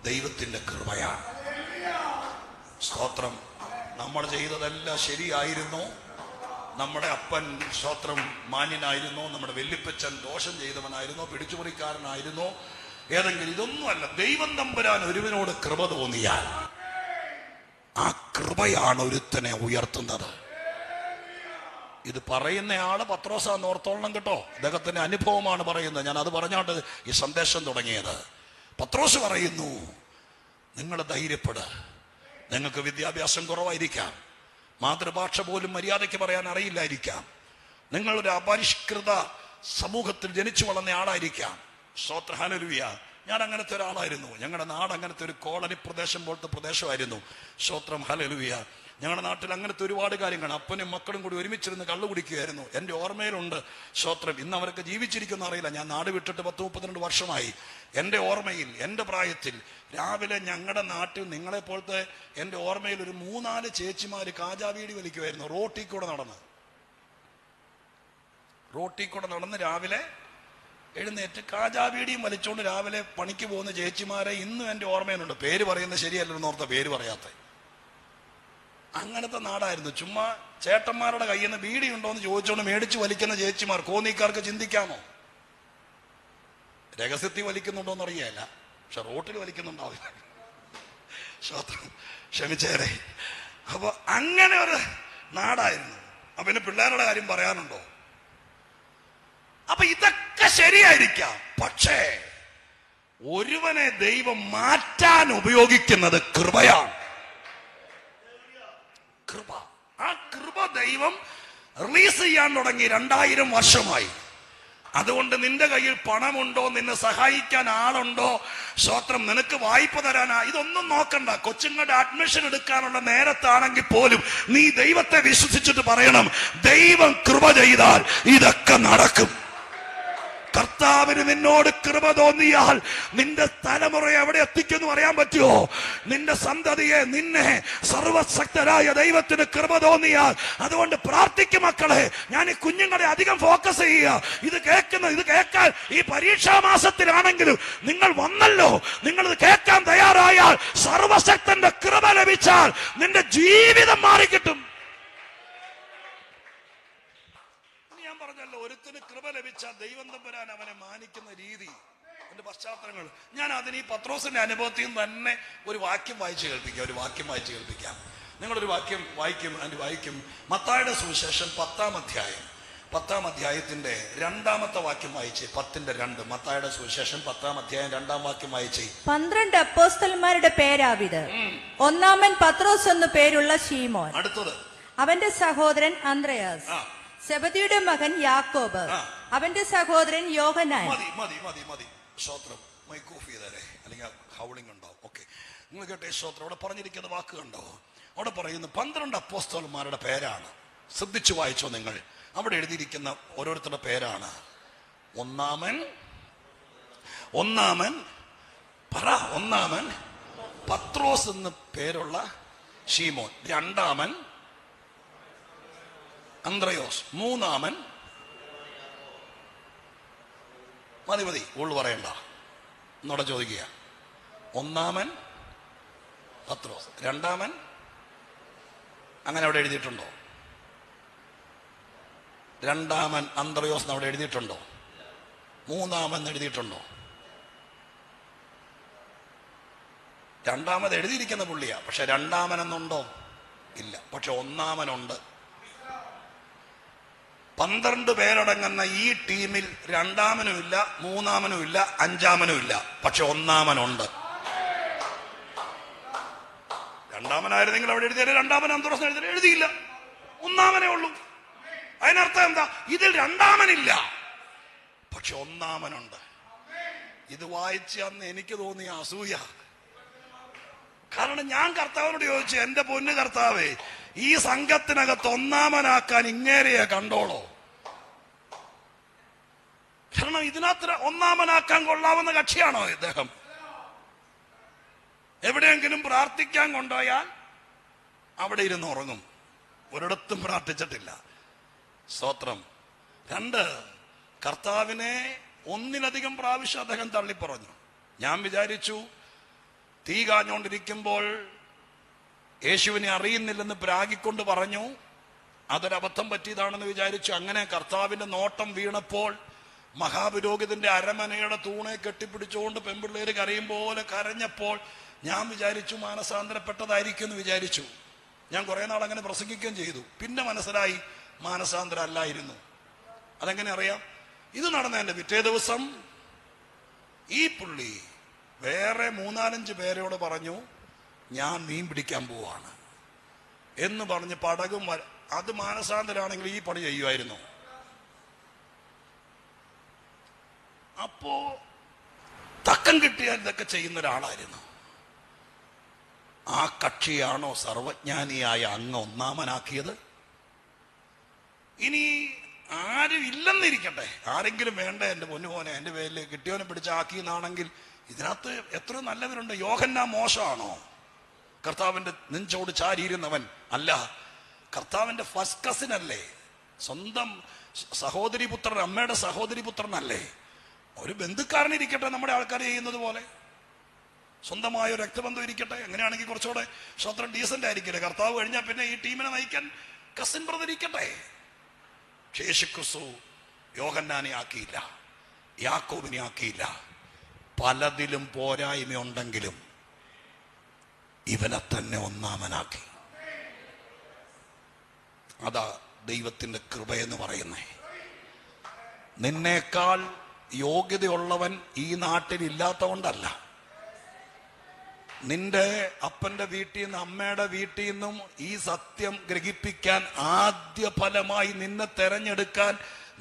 S1: ദൈവത്തിന്റെ കൃപയാണ്. സ്തോത്രം. നമ്മൾ ചെയ്തതെല്ലാം ശരിയായിരുന്നു. നമ്മുടെ അപ്പൻ സ്തോത്രം മാന്യനായിരുന്നു, നമ്മുടെ വല്യപ്പച്ചൻ ദോഷം ചെയ്തവനായിരുന്നു, പിടിച്ചുപറിക്കാരനായിരുന്നു, ഏതെങ്കിലും ഇതൊന്നുമല്ല. ദൈവം തമ്പുരാൻ ഒരുവനോട് കൃപ തോന്നിയാൽ ആ കൃപയാണ് ഒരുത്തനെ ഉയർത്തുന്നത്. ഇത് പറയുന്നയാള് പത്രോസാന്ന് ഓർത്തോളണം കേട്ടോ. ഇദ്ദേഹത്തിന്റെ അനുഭവമാണ് പറയുന്നത്. ഞാൻ അത് പറഞ്ഞാട്ട് ഈ സന്ദേശം തുടങ്ങിയത്. പത്രോസ് പറയുന്നു, നിങ്ങൾ ധൈര്യപ്പെട്. നിങ്ങൾക്ക് വിദ്യാഭ്യാസം കുറവായിരിക്കാം, മാതൃഭാഷ പോലും മര്യാദയ്ക്ക് പറയാൻ അറിയില്ലായിരിക്കാം, നിങ്ങളൊരു അപരിഷ്കൃത സമൂഹത്തിൽ ജനിച്ചു വളർന്ന ആളായിരിക്കാം. സ്തോത്ര ഹല്ലേലൂയ. ഞാൻ അങ്ങനത്തെ ഒരാളായിരുന്നു. ഞങ്ങളുടെ നാട് അങ്ങനത്തെ ഒരു കോളനി പ്രദേശം പോലത്തെ പ്രദേശമായിരുന്നു. സ്തോത്രം ഹല്ലേലൂയ. ഞങ്ങളുടെ നാട്ടിൽ അങ്ങനത്തെ ഒരുപാട് കാര്യങ്ങൾ. അപ്പനും മക്കളും കൂടി ഒരുമിച്ചിരുന്ന് കള്ളു കുടിക്കുകയായിരുന്നു. എൻ്റെ ഓർമ്മയിലുണ്ട്. സ്തോത്രം. ഇന്ന് അവരൊക്കെ ജീവിച്ചിരിക്കുന്ന അറിയില്ല. ഞാൻ നാട് വിട്ടിട്ട് 10-32 വർഷമായി. എൻ്റെ ഓർമ്മയിൽ, എൻ്റെ പ്രായത്തിൽ രാവിലെ ഞങ്ങളുടെ നാട്ടിൽ നിങ്ങളെ പോലത്തെ എൻ്റെ ഓർമ്മയിൽ ഒരു 3-4 ചേച്ചിമാര് കാജാവീടി വലിക്കുമായിരുന്നു. റോട്ടിൽ കൂടെ നടന്ന് രാവിലെ എഴുന്നേറ്റ് കാജാവീടിയും വലിച്ചുകൊണ്ട് രാവിലെ പണിക്ക് പോകുന്ന ചേച്ചിമാരെ ഇന്നും എൻ്റെ ഓർമ്മയിലുണ്ട്. പേര് പറയുന്നത് ശരിയല്ലെന്ന് ഓർത്ത പേര് പറയാത്ത അങ്ങനത്തെ നാടായിരുന്നു. ചുമ്മാ ചേട്ടന്മാരുടെ കയ്യിൽ നിന്ന് ബീഡി ഉണ്ടോന്ന് ചോദിച്ചുകൊണ്ട് മേടിച്ച് വലിക്കുന്ന ചേച്ചിമാർ. കോന്നിക്കാർക്ക് ചിന്തിക്കാമോ? രഹസ്യത്തിൽ വലിക്കുന്നുണ്ടോന്ന് അറിയാല്ല, പക്ഷെ റോട്ടിൽ വലിക്കുന്നുണ്ടാവില്ല. ക്ഷമിച്ചേരെ. അപ്പൊ അങ്ങനെ ഒരു നാടായിരുന്നു. അപ്പൊ പിന്നെ പിള്ളേരുടെ കാര്യം പറയാനുണ്ടോ? അപ്പൊ ഇതൊക്കെ ശരിയായിരിക്കാം, പക്ഷേ ഒരുവനെ ദൈവം മാറ്റാൻ ഉപയോഗിക്കുന്നത് കൃപയാണ്. കൃപ. ആ കൃപ ദൈവം റിലീസ് ചെയ്യാൻ തുടങ്ങി 2000 വർഷമായി. അതുകൊണ്ട് നിന്റെ കയ്യിൽ പണമുണ്ടോ, നിന്നെ സഹായിക്കാൻ ആളുണ്ടോ, സ്തോത്രം, നിനക്ക് വായ്പ തരാനാ, ഇതൊന്നും നോക്കണ്ട. കൊച്ചുങ്ങളുടെ അഡ്മിഷൻ എടുക്കാനുള്ള നേരത്താണെങ്കിൽ പോലും നീ ദൈവത്തെ വിശ്വസിച്ചിട്ട് പറയണം, ദൈവം കൃപ ചെയ്താൽ ഇതൊക്കെ നടക്കും. കർത്താവിന് നിന്നോട് കൃപ തോന്നിയാൽ നിന്റെ തലമുറ എവിടെ എത്തിക്കുമെന്ന് പറയാൻ പറ്റുമോ? നിന്റെ സന്തതിയെ, നിന്നെ സർവശക്തരായ ദൈവത്തിന് കൃപ തോന്നിയാൽ. അതുകൊണ്ട് പ്രാർത്ഥിക്കും മക്കളെ. ഞാൻ ഈ കുഞ്ഞുങ്ങളെ അധികം ഫോക്കസ് ചെയ്യുക. ഇത് കേൾക്കാൻ ഈ പരീക്ഷാ മാസത്തിലാണെങ്കിലും നിങ്ങൾ വന്നല്ലോ, നിങ്ങൾ ഇത് കേൾക്കാൻ തയ്യാറായാൽ സർവശക്തന്റെ കൃപ ലഭിച്ചാൽ നിന്റെ ജീവിതം മാറിക്കിട്ടും. പറഞ്ഞല്ലോ, ഒരുത്തിന് കൃപ ലഭിച്ചാൽ ദൈവം തമ്പുരാൻ അവനെ മാനിക്കുന്ന രീതി, എന്റെ പശ്ചാത്തലങ്ങൾ. ഞാൻ അതിന് ഈ പത്രോസിന്റെ അനുഭവത്തിൽ നിന്ന് തന്നെ ഒരു വാക്യം വായിച്ചു കേൾപ്പിക്കാം. നിങ്ങളൊരു വാക്യം വായിക്കും. മത്തായിയുടെ സുവിശേഷം 10-ാം അധ്യായത്തിന്റെ 2-ാമത്തെ വാക്യം വായിച്ചേ. 10:2. മത്തായിയുടെ സുവിശേഷം 10-ാം അധ്യായം 2-ാം വാക്യം വായിച്ചേ.
S2: 12 അപ്പോസ്തലന്മാരുടെ പേരാവിത്. ഒന്നാമൻ പത്രോസ് എന്ന് പേരുള്ള ശീമോൻ,
S1: അടുത്തത്
S2: അവന്റെ സഹോദരൻ അന്ത്രയാസ്, സെബദിയുടെ മകൻ യാക്കോബ്, അവന്റെ സഹോദരൻ യോഹന്നാൻ.
S1: മതി മതി മതി മതി. സ്തോത്രം. മൈക്ക് ഓഫ് ചെയ്തേരെ, അല്ലെങ്കിൽ ഹൗളിംഗ് ഉണ്ടാവും. ഓക്കെ, നിങ്ങൾ കേട്ടേ സ്തോത്രം. അവിടെ പറഞ്ഞിരിക്കുന്ന വാക്ക് കണ്ടോ? അവിടെ പറയുന്ന 12 അപ്പോസ്തലന്മാരുടെ പേരാണ്. ശ്രദ്ധിച്ചു വായിച്ചോ നിങ്ങൾ? അവിടെ എഴുതിയിരിക്കുന്ന ഓരോരുത്തരുടെ പേരാണ്. ഒന്നാമൻ പത്രോസ് എന്ന് പേരുള്ള ശീമോൻ, രണ്ടാമൻ അന്ത്രയോസ്, മൂന്നാമൻ മതി ഉള്ളു പറയണ്ട, എന്നോടെ ചോദിക്കുക. ഒന്നാമൻ പത്രോസ്, രണ്ടാമൻ, അങ്ങനെ അവിടെ എഴുതിയിട്ടുണ്ടോ? രണ്ടാമൻ അന്ത്രയോസ് എന്ന് അവിടെ എഴുതിയിട്ടുണ്ടോ? മൂന്നാമൻ എഴുതിയിട്ടുണ്ടോ? രണ്ടാമത് എഴുതിയിരിക്കുന്ന പുള്ളിയാ, പക്ഷെ രണ്ടാമനെന്നുണ്ടോ? ഇല്ല. പക്ഷെ ഒന്നാമനുണ്ട്. 12 പേരടങ്ങുന്ന ഈ ടീമിൽ രണ്ടാമനുമില്ല, മൂന്നാമനുമില്ല, അഞ്ചാമനുമില്ല, പക്ഷെ ഒന്നാമനുണ്ട്. രണ്ടാമനായിരുന്നെങ്കിൽ അവിടെ എഴുതിയാൽ രണ്ടാമൻ അന്തോറസ് എഴുതിയില്ല, ഒന്നാമനേ ഉള്ളൂ. അതിനർത്ഥം എന്താ? ഇതിൽ രണ്ടാമനില്ല, പക്ഷെ ഒന്നാമനുണ്ട്. ഇത് വായിച്ച് അന്ന് എനിക്ക് തോന്നിയ അസൂയ. കാരണം ഞാൻ കർത്താവിനോട് ചോദിച്ചു, എന്റെ പൊന്നു കർത്താവേ, ഈ സംഘത്തിനകത്ത് ഒന്നാമനാക്കാൻ ഇങ്ങേരെയെ കണ്ടോളോ? കാരണം ഇതിനകത്ത് ഒന്നാമനാക്കാൻ കൊള്ളാവുന്ന കക്ഷിയാണോ ഇദ്ദേഹം? എവിടെയെങ്കിലും പ്രാർത്ഥിക്കാൻ കൊണ്ടുപോയാൽ അവിടെ ഇരുന്ന് ഉറങ്ങും. ഒരിടത്തും പ്രാർത്ഥിച്ചിട്ടില്ല. സ്തോത്രം. 2, കർത്താവിനെ ഒന്നിലധികം പ്രാവശ്യം അദ്ദേഹം തള്ളിപ്പറഞ്ഞു. ഞാൻ വിചാരിച്ചു തീ കാഞ്ഞുകൊണ്ടിരിക്കുമ്പോൾ യേശുവിനെ അറിയുന്നില്ലെന്ന് പ്രാഗിക്കൊണ്ട് പറഞ്ഞു, അതൊരബദ്ധം പറ്റിയതാണെന്ന് വിചാരിച്ചു. അങ്ങനെ കർത്താവിന്റെ നോട്ടം വീണപ്പോൾ മഹാപുരോഹിതന്റെ അരമനയുടെ തൂണെ കെട്ടിപ്പിടിച്ചുകൊണ്ട് പെൺപിള്ളേര് കരയും പോലെ കരഞ്ഞപ്പോൾ ഞാൻ വിചാരിച്ചു മാനസാന്തരപ്പെട്ടതായിരിക്കും എന്ന് വിചാരിച്ചു. ഞാൻ കുറെ നാൾ അങ്ങനെ പ്രസംഗിക്കുകയും ചെയ്തു. പിന്നെ മനസ്സിലായി മാനസാന്തരം അല്ലായിരുന്നു. അതെങ്ങനെ അറിയാം? ഇത് നടന്നതിന്റെ പിറ്റേ ദിവസം ഈ പുള്ളി വേറെ 3-4 പേരോട് പറഞ്ഞു, ഞാൻ മീൻ പിടിക്കാൻ പോവാണ് എന്ന് പറഞ്ഞ് പടകും. അത് മാനസാന്തരാണെങ്കിൽ ഈ പണി ചെയ്യുമായിരുന്നു. അപ്പോ തക്കം കിട്ടിയാൽ ഇതൊക്കെ ചെയ്യുന്ന ഒരാളായിരുന്നു. ആ കക്ഷിയാണോ സർവജ്ഞാനിയായ അങ്ങ് ഒന്നാമനാക്കിയത്? ഇനി ആരും ഇല്ലെന്നിരിക്കട്ടെ, ആരെങ്കിലും വേണ്ട എന്റെ പൊന്നുപോനെ, എന്റെ പേരിൽ കിട്ടിയവനെ പിടിച്ചാക്കിയെന്നാണെങ്കിൽ ഇതിനകത്ത് എത്ര നല്ലവരുണ്ട്. യോഹന്നാൻ മോശമാണോ? കർത്താവിന്റെ നെഞ്ചോട് ചാരിയിരുന്നവൻ അല്ല. കർത്താവിന്റെ ഫസ്റ്റ് കസിൻ അല്ലേ? സ്വന്തം സഹോദരി പുത്രൻ, അമ്മയുടെ സഹോദരി പുത്രനല്ലേ? ഒരു ബന്ധുക്കാരനിരിക്കട്ടെ, നമ്മുടെ ആൾക്കാർ ചെയ്യുന്നത് പോലെ. സ്വന്തമായ ഒരു രക്തബന്ധം ഇരിക്കട്ടെ. അങ്ങനെയാണെങ്കിൽ കുറച്ചുകൂടെ സ്വന്തം ഡീസന്റ് ആയിരിക്കില്ലേ? കർത്താവ് കഴിഞ്ഞാൽ പിന്നെ ഈ ടീമിനെ നയിക്കാൻ കസിൻ ബ്രദർ ഇരിക്കട്ടെ. യേശുക്രിസ്തു യോഹന്നാനെ ആക്കിയില്ല, യാക്കോബിനെ ആക്കിയില്ല. പലതിലും പോരായ്മയുണ്ടെങ്കിലും ഇവനെ തന്നെ ഒന്നാമനാക്കി. അതാ ദൈവത്തിന്റെ കൃപയെന്ന് പറയുന്നേ. നിന്നേക്കാൾ യോഗ്യതയുള്ളവൻ ഈ നാട്ടിൽ ഇല്ലാത്തതുകൊണ്ടല്ല. നിന്റെ അപ്പന്റെ വീട്ടിൽ നിന്ന്, അമ്മയുടെ വീട്ടിൽ നിന്നും ഈ സത്യം ഗ്രഹിപ്പിക്കാൻ ആദ്യ ഫലമായി നിന്നെ തെരഞ്ഞെടുക്കാൻ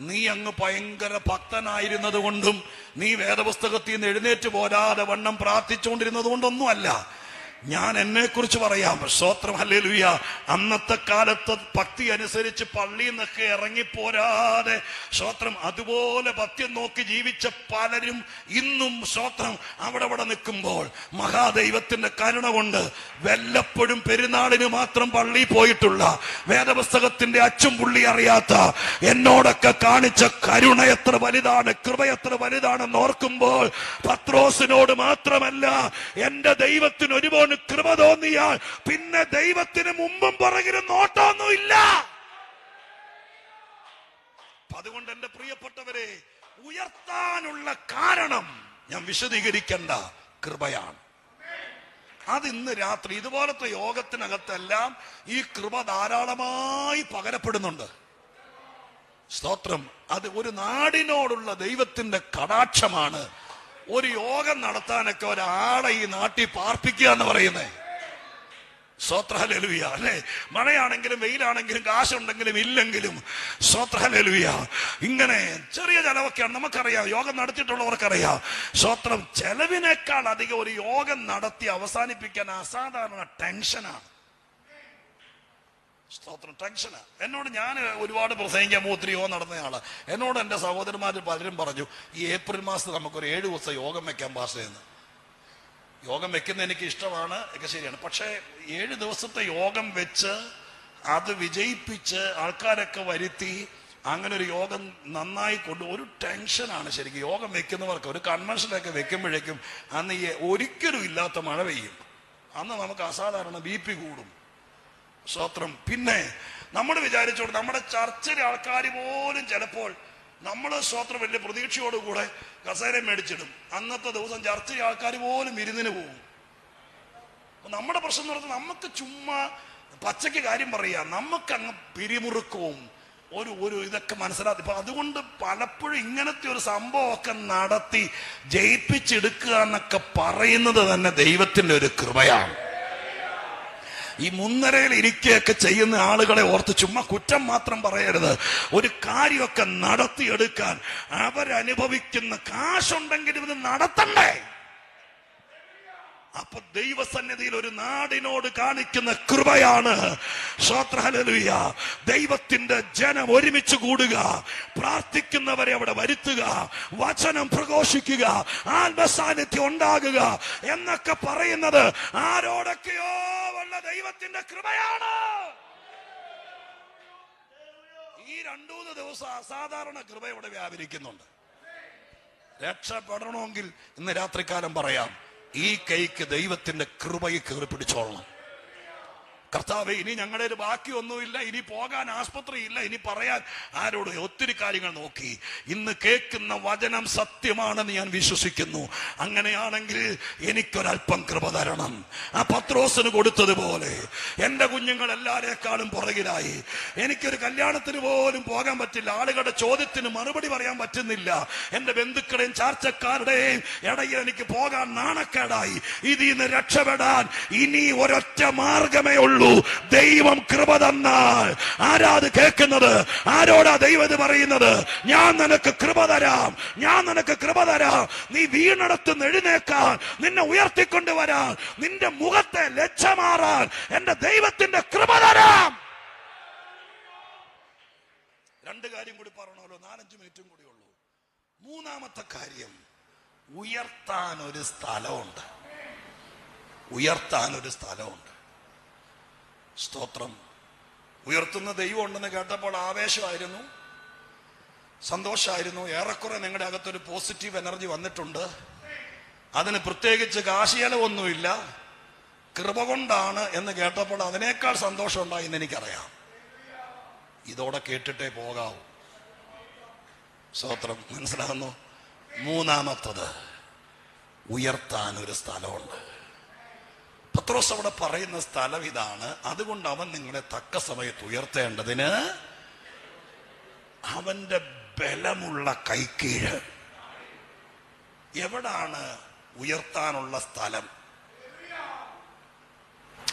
S1: നീ അങ്ങ് ഭയങ്കര ഭക്തനായിരുന്നത് കൊണ്ടും നീ വേദപുസ്തകത്തിൽ നിന്ന് എഴുന്നേറ്റ് പോരാതെ വണ്ണം പ്രാർത്ഥിച്ചുകൊണ്ടിരുന്നത് കൊണ്ടൊന്നുമല്ല. ഞാൻ എന്നെ കുറിച്ച് പറയാം. സ്തോത്രം, ഹല്ലേലൂയ. അന്നത്തെ കാലത്ത് ഭക്തി അനുസരിച്ച് പള്ളിയിൽ നിന്നൊക്കെ ഇറങ്ങിപ്പോരാതെ സ്തോത്രം അതുപോലെ പത്യം നോക്കി ജീവിച്ച പലരും ഇന്നും സ്തോത്രം അവിടെ നിൽക്കുമ്പോൾ മഹാദൈവത്തിന്റെ കരുണ കൊണ്ട് വല്ലപ്പോഴും പെരുന്നാളിന് മാത്രം പള്ളിയിൽ പോയിട്ടുള്ള, വേദപുസ്തകത്തിന്റെ അച്ചും പുള്ളി അറിയാത്ത എന്നോടൊക്കെ കാണിച്ച കരുണ എത്ര വലുതാണ്, കൃപ എത്ര വലുതാണെന്ന് ഓർക്കുമ്പോൾ പത്രോസിനോട് മാത്രമല്ല, എന്റെ ദൈവത്തിന് ഒരുപോലെ കൃപ തോന്നിയാൽ പിന്നെ ദൈവത്തിന് മുമ്പും പുറകിലും നോട്ടമൊന്നുമില്ല. അതുകൊണ്ട് എന്റെ പ്രിയപ്പെട്ടവരെ, ഉയർത്താനുള്ള കാരണം ഞാൻ വിശദീകരിക്കേണ്ട കൃപയാണ്. അതിന്ന് രാത്രി ഇതുപോലത്തെ യോഗത്തിനകത്തെല്ലാം ഈ കൃപ ധാരാളമായി പകരപ്പെടുന്നുണ്ട്. സ്തോത്രം. അത് ഒരു നാടിനോടുള്ള ദൈവത്തിന്റെ കടാക്ഷമാണ്. ഒരു യോഗം നടത്താനൊക്കെ ഒരാളെ ഈ നാട്ടിൽ പാർപ്പിക്കുക എന്ന് പറയുന്നേ. സ്തോത്ര ഹല്ലേലൂയ. അല്ലെ, മഴയാണെങ്കിലും വെയിലാണെങ്കിലും കാശുണ്ടെങ്കിലും ഇല്ലെങ്കിലും സ്തോത്ര ഹല്ലേലൂയ. ഇങ്ങനെ ചെറിയ ചെലവൊക്കെയാണ് നമുക്കറിയാം, യോഗം നടത്തിയിട്ടുള്ളവർക്കറിയാം. സ്തോത്രം, ചെലവിനേക്കാൾ അധികം ഒരു യോഗം നടത്തി അവസാനിപ്പിക്കാൻ അസാധാരണ ടെൻഷനാണ്. സ്തോത്രം, ടെൻഷനാ. എന്നോട്, ഞാൻ ഒരുപാട് പ്രസംഗിക്കാൻ ഒത്തിരി യോഗം നടന്നയാളാണ്. എന്നോട് എൻ്റെ സഹോദരന്മാർ പലരും പറഞ്ഞു, ഈ ഏപ്രിൽ മാസത്തിൽ നമുക്കൊരു 7 ദിവസം യോഗം വെക്കാൻ പാസ്റ്റേന്ന്. യോഗം വെക്കുന്ന എനിക്ക് ഇഷ്ടമാണ്, ഒക്കെ ശരിയാണ്. പക്ഷേ 7 ദിവസത്തെ യോഗം വെച്ച് അത് വിജയിപ്പിച്ച് ആൾക്കാരൊക്കെ വരുത്തി അങ്ങനെ ഒരു യോഗം നന്നായി കൊണ്ട് ഒരു ടെൻഷനാണ് ശരിക്കും യോഗം വെക്കുന്നവർക്ക്. ഒരു കൺവെൻഷനൊക്കെ വെക്കുമ്പോഴേക്കും അന്ന് ഈ ഒരിക്കലും ഇല്ലാത്ത മഴ പെയ്യും. അന്ന് നമുക്ക് അസാധാരണ BP കൂടും. സ്തോത്രം. പിന്നെ നമ്മൾ വിചാരിച്ചോണ്ട് നമ്മുടെ ചർച്ചിലെ ആൾക്കാർ പോലും ചിലപ്പോൾ നമ്മൾ സ്തോത്രം വലിയ പ്രതീക്ഷയോടുകൂടെ കസേര മേടിച്ചിടും. അന്നത്തെ ദിവസം ചർച്ചിലെ ആൾക്കാർ പോലും വിരുന്നിന് പോകും. നമ്മുടെ പ്രശ്നം എന്ന് പറഞ്ഞാൽ നമുക്ക് ചുമ്മാ പച്ചയ്ക്ക് കാര്യം പറയാ, നമുക്ക് അങ്ങ് പിരിമുറുക്കവും ഒരു ഇതൊക്കെ മനസ്സിലാക്കി. ഇപ്പൊ അതുകൊണ്ട് പലപ്പോഴും ഇങ്ങനത്തെ ഒരു സംഭവമൊക്കെ നടത്തി ജയിപ്പിച്ചെടുക്കുക എന്നൊക്കെ പറയുന്നത് തന്നെ ദൈവത്തിന്റെ ഒരു കൃപയാണ്. ഈ മുൻനിരയിൽ ഇരിക്കുകയൊക്കെ ചെയ്യുന്ന ആളുകളെ ഓർത്ത് ചുമ്മാ കുറ്റം മാത്രം പറയരുത്. ഒരു കാര്യമൊക്കെ നടത്തിയെടുക്കാൻ അവരനുഭവിക്കുന്ന കാശുണ്ടെങ്കിലും ഇത് നടത്തണ്ടേ? അപ്പൊ ദൈവസന്നിധിയിൽ ഒരു നാടിനോട് കാണിക്കുന്ന കൃപയാണ്. സ്തോത്ര ഹല്ലേലൂയ. ദൈവത്തിന്റെ ജനം ഒരുമിച്ച് കൂടുക, പ്രാർത്ഥിക്കുന്നവരെ അവിടെ വരുത്തുക, വചനം പ്രഘോഷിക്കുക, ആത്മസാന്നിധ്യം ഉണ്ടാകുക എന്നൊക്കെ പറയുന്നത് ആരോടൊക്കെയോ ഉള്ള ദൈവത്തിന്റെ കൃപയാണ്. ഈ 2-3 ദിവസം അസാധാരണ കൃപ ഇവിടെ വ്യാപരിക്കുന്നുണ്ട്. രക്ഷപ്പെടണമെങ്കിൽ ഇന്ന് രാത്രികാലം പറയാം, ഈ കൈക്ക് ദൈവത്തിന്റെ കൃപയെ കയറി പിടിച്ചോളണം. കർത്താവേ, ഇനി ഞങ്ങളുടെ ഒരു ബാക്കിയൊന്നുമില്ല, ഇനി പോകാൻ ആസ്പത്രിയില്ല, ഇനി പറയാൻ ആരോട് ഒത്തിരി കാര്യങ്ങൾ നോക്കി. ഇന്ന് കേൾക്കുന്ന വചനം സത്യമാണെന്ന് ഞാൻ വിശ്വസിക്കുന്നു. അങ്ങനെയാണെങ്കിൽ എനിക്കൊരല്പം കൃപ തരണം. ആ പത്രോസിന് കൊടുത്തതുപോലെ എന്റെ കുഞ്ഞുങ്ങൾ എല്ലാരേക്കാളും പുറകിലായി. എനിക്കൊരു കല്യാണത്തിന് പോലും പോകാൻ പറ്റില്ല, ആളുകളുടെ ചോദ്യത്തിന് മറുപടി പറയാൻ പറ്റുന്നില്ല, എന്റെ ബന്ധുക്കളുടെയും ചാർച്ചക്കാരുടെയും ഇടയിൽ എനിക്ക് പോകാൻ നാണക്കേടായി. ഇതിൽ നിന്ന് രക്ഷപ്പെടാൻ ഇനി ഒരൊറ്റ മാർഗമേ ഉള്ളൂ. ദൈവം കൃപ തന്നാൽ. ആരാത് കേൾക്കുന്നത്? ആരോടാ ദൈവം പറയുന്നത്? ഞാൻ നിനക്ക് കൃപ തരാം, ഞാൻ നിനക്ക് കൃപ തരാം. നീ വീണെടുത്ത് എഴുന്നേക്കാൻ, നിന്നെ ഉയർത്തിക്കൊണ്ടുവരാൻ, നിന്റെ മുഖത്തെ ലജ്ജ മാറാൻ എന്റെ ദൈവത്തിന്റെ കൃപ തരാം. 2 കാര്യം കൂടി പറഞ്ഞല്ലോ, 4-5 മിനിറ്റും കൂടി ഉള്ളൂ. 3-ാമത്തെ കാര്യം, ഉയർത്താൻ ഒരു സ്ഥലമുണ്ട്. ഉയർത്താൻ ഒരു സ്ഥലമുണ്ട്. സ്തോത്രം. ഉയർത്തുന്ന ദൈവം ഉണ്ടെന്ന് കേട്ടപ്പോൾ ആവേശമായിരുന്നു, സന്തോഷമായിരുന്നു. ഏറെക്കുറെ നിങ്ങളുടെ അകത്തൊരു പോസിറ്റീവ് എനർജി വന്നിട്ടുണ്ട്. അതിന് പ്രത്യേകിച്ച് കാശിയലവൊന്നുമില്ല, കൃപ കൊണ്ടാണ് എന്ന് കേട്ടപ്പോൾ അതിനേക്കാൾ സന്തോഷം ഉണ്ടായി എന്ന് എനിക്കറിയാം. ഇതോടെ കേട്ടിട്ടേ പോകാവൂ. സ്തോത്രം. മനസ്സിലാകുന്നു? 3-ാമത്തത്, ഉയർത്താൻ ഒരു സ്ഥലമുണ്ട്. പത്രോസ് അവിടെ പറയുന്ന സ്ഥലം ഇതാണ്. അതുകൊണ്ട് അവൻ നിങ്ങളെ തക്ക സമയത്ത് ഉയർത്തേണ്ടതിന് അവന്റെ ബലമുള്ള കൈക്കീഴ്. എവിടാണ് ഉയർത്താനുള്ള സ്ഥലം?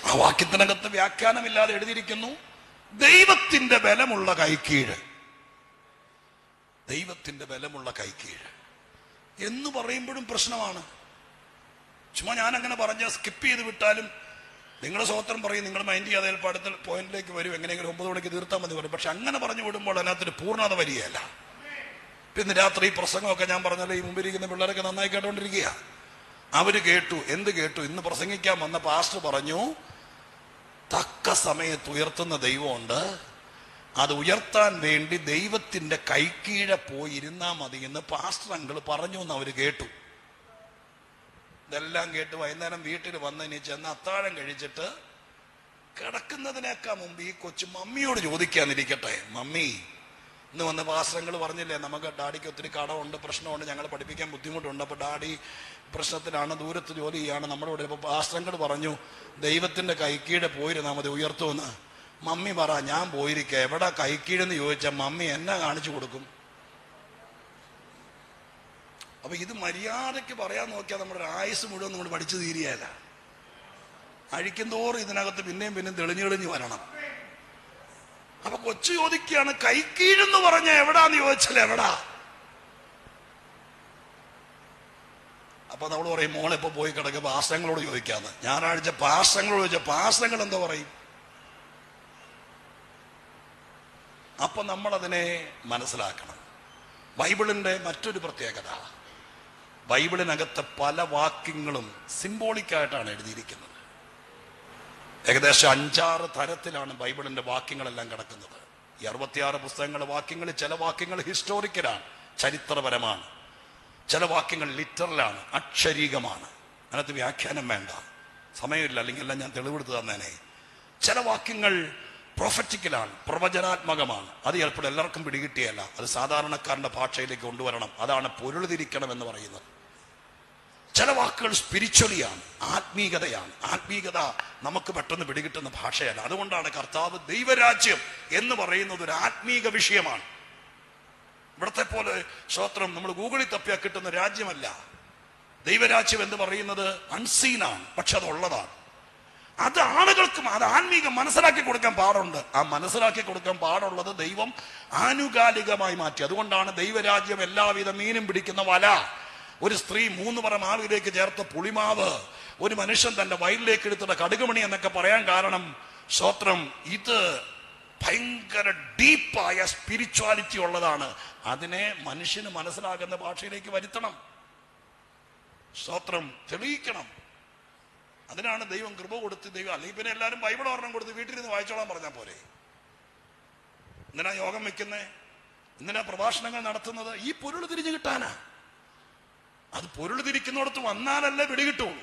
S1: ആ വാക്യത്തിനകത്ത് വ്യാഖ്യാനമില്ലാതെ എഴുതിയിരിക്കുന്നു, ദൈവത്തിന്റെ ബലമുള്ള കൈക്കീഴ്. ദൈവത്തിന്റെ ബലമുള്ള കൈക്കീഴ് എന്ന് പറയുമ്പോഴും പ്രശ്നമാണ്. ചുമ്മാ ഞാൻ അങ്ങനെ പറഞ്ഞ സ്കിപ്പ് ചെയ്ത് വിട്ടാലും നിങ്ങൾ സ്വോത്രം പറയും, നിങ്ങൾ മൈൻഡ് ചെയ്യാതെ ചിലപ്പോൾ അടുത്ത പോയിന്റിലേക്ക് വരും, എങ്ങനെയെങ്കിലും 9 മണിക്ക് തീർത്താൽ മതി പറയും. പക്ഷെ അങ്ങനെ പറഞ്ഞു വിടുമ്പോൾ അതിനകത്തൊരു പൂർണ്ണത വരികയല്ല. പിന്നെ രാത്രി ഈ പ്രസംഗമൊക്കെ ഞാൻ പറഞ്ഞാൽ ഈ മുമ്പിരിക്കുന്ന പിള്ളേരൊക്കെ നന്നായി കേട്ടോണ്ടിരിക്കുക. അവര് കേട്ടു. എന്ത് കേട്ടു? ഇന്ന് പ്രസംഗിക്കാൻ വന്ന പാസ്റ്റർ പറഞ്ഞു, തക്ക സമയത്ത് ഉയർത്തുന്ന ദൈവമുണ്ട്, അത് ഉയർത്താൻ വേണ്ടി ദൈവത്തിന്റെ കൈക്കീഴെ പോയിരുന്നാ മതി എന്ന് പാസ്റ്റർ അങ്കിൾ പറഞ്ഞു എന്ന് അവര് കേട്ടു. ഇതെല്ലാം കേട്ട് വൈകുന്നേരം വീട്ടിൽ വന്നതിന് ചെന്ന് അത്താഴം കഴിച്ചിട്ട് കിടക്കുന്നതിനേക്കാൾ മുമ്പ് ഈ കൊച്ചു മമ്മിയോട് ചോദിക്കാന്നിരിക്കട്ടെ, മമ്മി ഇന്ന് വന്ന് പാസ്റ്ററങ്ങൾ പറഞ്ഞില്ലേ നമുക്ക് ഡാഡിക്ക് ഒത്തിരി കടമുണ്ട്, പ്രശ്നമുണ്ട്, ഞങ്ങൾ പഠിപ്പിക്കാൻ ബുദ്ധിമുട്ടുണ്ട്, അപ്പൊ ഡാഡി പ്രശ്നത്തിലാണ്, ദൂരത്ത് ജോലി ചെയ്യാണ് നമ്മുടെ ഇവിടെ. ഇപ്പൊ പാസ്റ്ററങ്ങൾ പറഞ്ഞു ദൈവത്തിന്റെ കൈക്കീഴെ പോയിരുന്നാൽ മതി ഉയർത്തുമെന്ന്. മമ്മി പറ, ഞാൻ പോയിരിക്കുക, എവിടെ കൈക്കീഴെന്ന് ചോദിച്ചാൽ മമ്മി എന്നെ കാണിച്ചു കൊടുക്കും. അപ്പൊ ഇത് മര്യാദയ്ക്ക് പറയാൻ നോക്കിയാൽ നമ്മുടെ ആയുസ് മുഴുവൻ നമ്മൾ പഠിച്ചു തീരുകയല്ല. അഴിക്കുന്തോറും ഇതിനകത്ത് പിന്നെയും പിന്നെയും തെളിഞ്ഞു വരണം. അപ്പൊ കൊച്ചു ചോദിക്കുകയാണ്, കൈക്കീഴെന്ന് പറഞ്ഞ എവിടാന്ന് ചോദിച്ചാൽ എവിടാ? അപ്പൊ നമ്മൾ പറയും, മോളിപ്പോ പോയി കിടക്കുക പാസ്റ്റങ്ങളോട് ചോദിക്കാന്ന്. ഞായറാഴ്ച പാസ്റ്റങ്ങളോട് ചോദിച്ച പാസ്റ്റങ്ങൾ എന്താ പറയും? അപ്പൊ നമ്മളതിനെ മനസ്സിലാക്കണം. ബൈബിളിന്റെ മറ്റൊരു പ്രത്യേകത, ബൈബിളിനകത്ത് പല വാക്യങ്ങളും സിംബോളിക്കായിട്ടാണ് എഴുതിയിരിക്കുന്നത്. ഏകദേശം 5-6 തരത്തിലാണ് ബൈബിളിന്റെ വാക്യങ്ങളെല്ലാം കിടക്കുന്നത്. ഈ 66 പുസ്തകങ്ങളുടെ വാക്യങ്ങളിൽ ചില വാക്യങ്ങൾ ഹിസ്റ്റോറിക്കലാണ്, ചരിത്രപരമാണ്. ചില വാക്യങ്ങൾ ലിറ്ററലാണ്, അക്ഷരീകമാണ്. അതിനകത്ത് വ്യാഖ്യാനം വേണ്ട, സമയമില്ല, അല്ലെങ്കിൽ എല്ലാം ഞാൻ തെളിവെടുത്ത് തന്നേനെ. ചില വാക്യങ്ങൾ പ്രൊഫറ്റിക്കലാണ്, പ്രവചനാത്മകമാണ്. അത് ചിലപ്പോൾ എല്ലാവർക്കും പിടികിട്ടിയല്ല. അത് സാധാരണക്കാരന്റെ ഭാഷയിലേക്ക് കൊണ്ടുവരണം. അതാണ് പൊരുൾ തിരിക്കണം എന്ന് പറയുന്നത്. ചില വാക്കുകൾ സ്പിരിച്വലിയാണ്, ആത്മീകതയാണ്. ആത്മീകത നമുക്ക് പെട്ടെന്ന് പിടികിട്ടുന്ന ഭാഷയല്ല. അതുകൊണ്ടാണ് കർത്താവ് ദൈവരാജ്യം എന്ന് പറയുന്നത് ഒരു ആത്മീക വിഷയമാണ്. ഇവിടത്തെ പോലെ സ്തോത്രം നമ്മൾ ഗൂഗിളിൽ തപ്പിയാൽ കിട്ടുന്ന രാജ്യമല്ല. ദൈവരാജ്യം എന്ന് പറയുന്നത് അൺസീനാണ്, പക്ഷെ അതുള്ളതാണ്. അത് ആളുകൾക്കും അത് ആത്മീകം മനസ്സിലാക്കി കൊടുക്കാൻ പാടുണ്ട്. ആ മനസ്സിലാക്കി കൊടുക്കാൻ പാടുള്ളത് ദൈവം ആനുകാലികമായി മാറ്റി. അതുകൊണ്ടാണ് ദൈവരാജ്യം എല്ലാവിധ മീനും പിടിക്കുന്ന വല, ഒരു സ്ത്രീ 3 പറ മാവിലേക്ക് ചേർത്ത പുളിമാവ്, ഒരു മനുഷ്യൻ തന്റെ വയലിലേക്ക് എടുത്തിട്ട് കടുകുമണി എന്നൊക്കെ പറയാൻ കാരണം സ്തോത്രം ഇത് ഭയങ്കര ഡീപ്പായ സ്പിരിച്വാലിറ്റി ഉള്ളതാണ്. അതിനെ മനുഷ്യന് മനസ്സിലാകുന്ന ഭാഷയിലേക്ക് വരുത്തണം, സ്തോത്രം തെളിയിക്കണം. അതിനാണ് ദൈവം കൃപ കൊടുത്ത് ദൈവം. അല്ലെങ്കിൽ പിന്നെ എല്ലാവരും ബൈബിൾ ഒരെണ്ണം കൊടുത്ത് വീട്ടിലിരുന്ന് വായിച്ചോളാൻ പറഞ്ഞാൽ പോരെ? എന്തിനാ യോഗം വെക്കുന്നേ? എന്തിനാ പ്രഭാഷണങ്ങൾ നടത്തുന്നത്? ഈ പൊരുൾ തിരിഞ്ഞു കിട്ടാനാ. അത് പൊരുൾ തിരിക്കുന്നിടത്ത് വന്നാലല്ലേ പിടികിട്ടുള്ളൂ.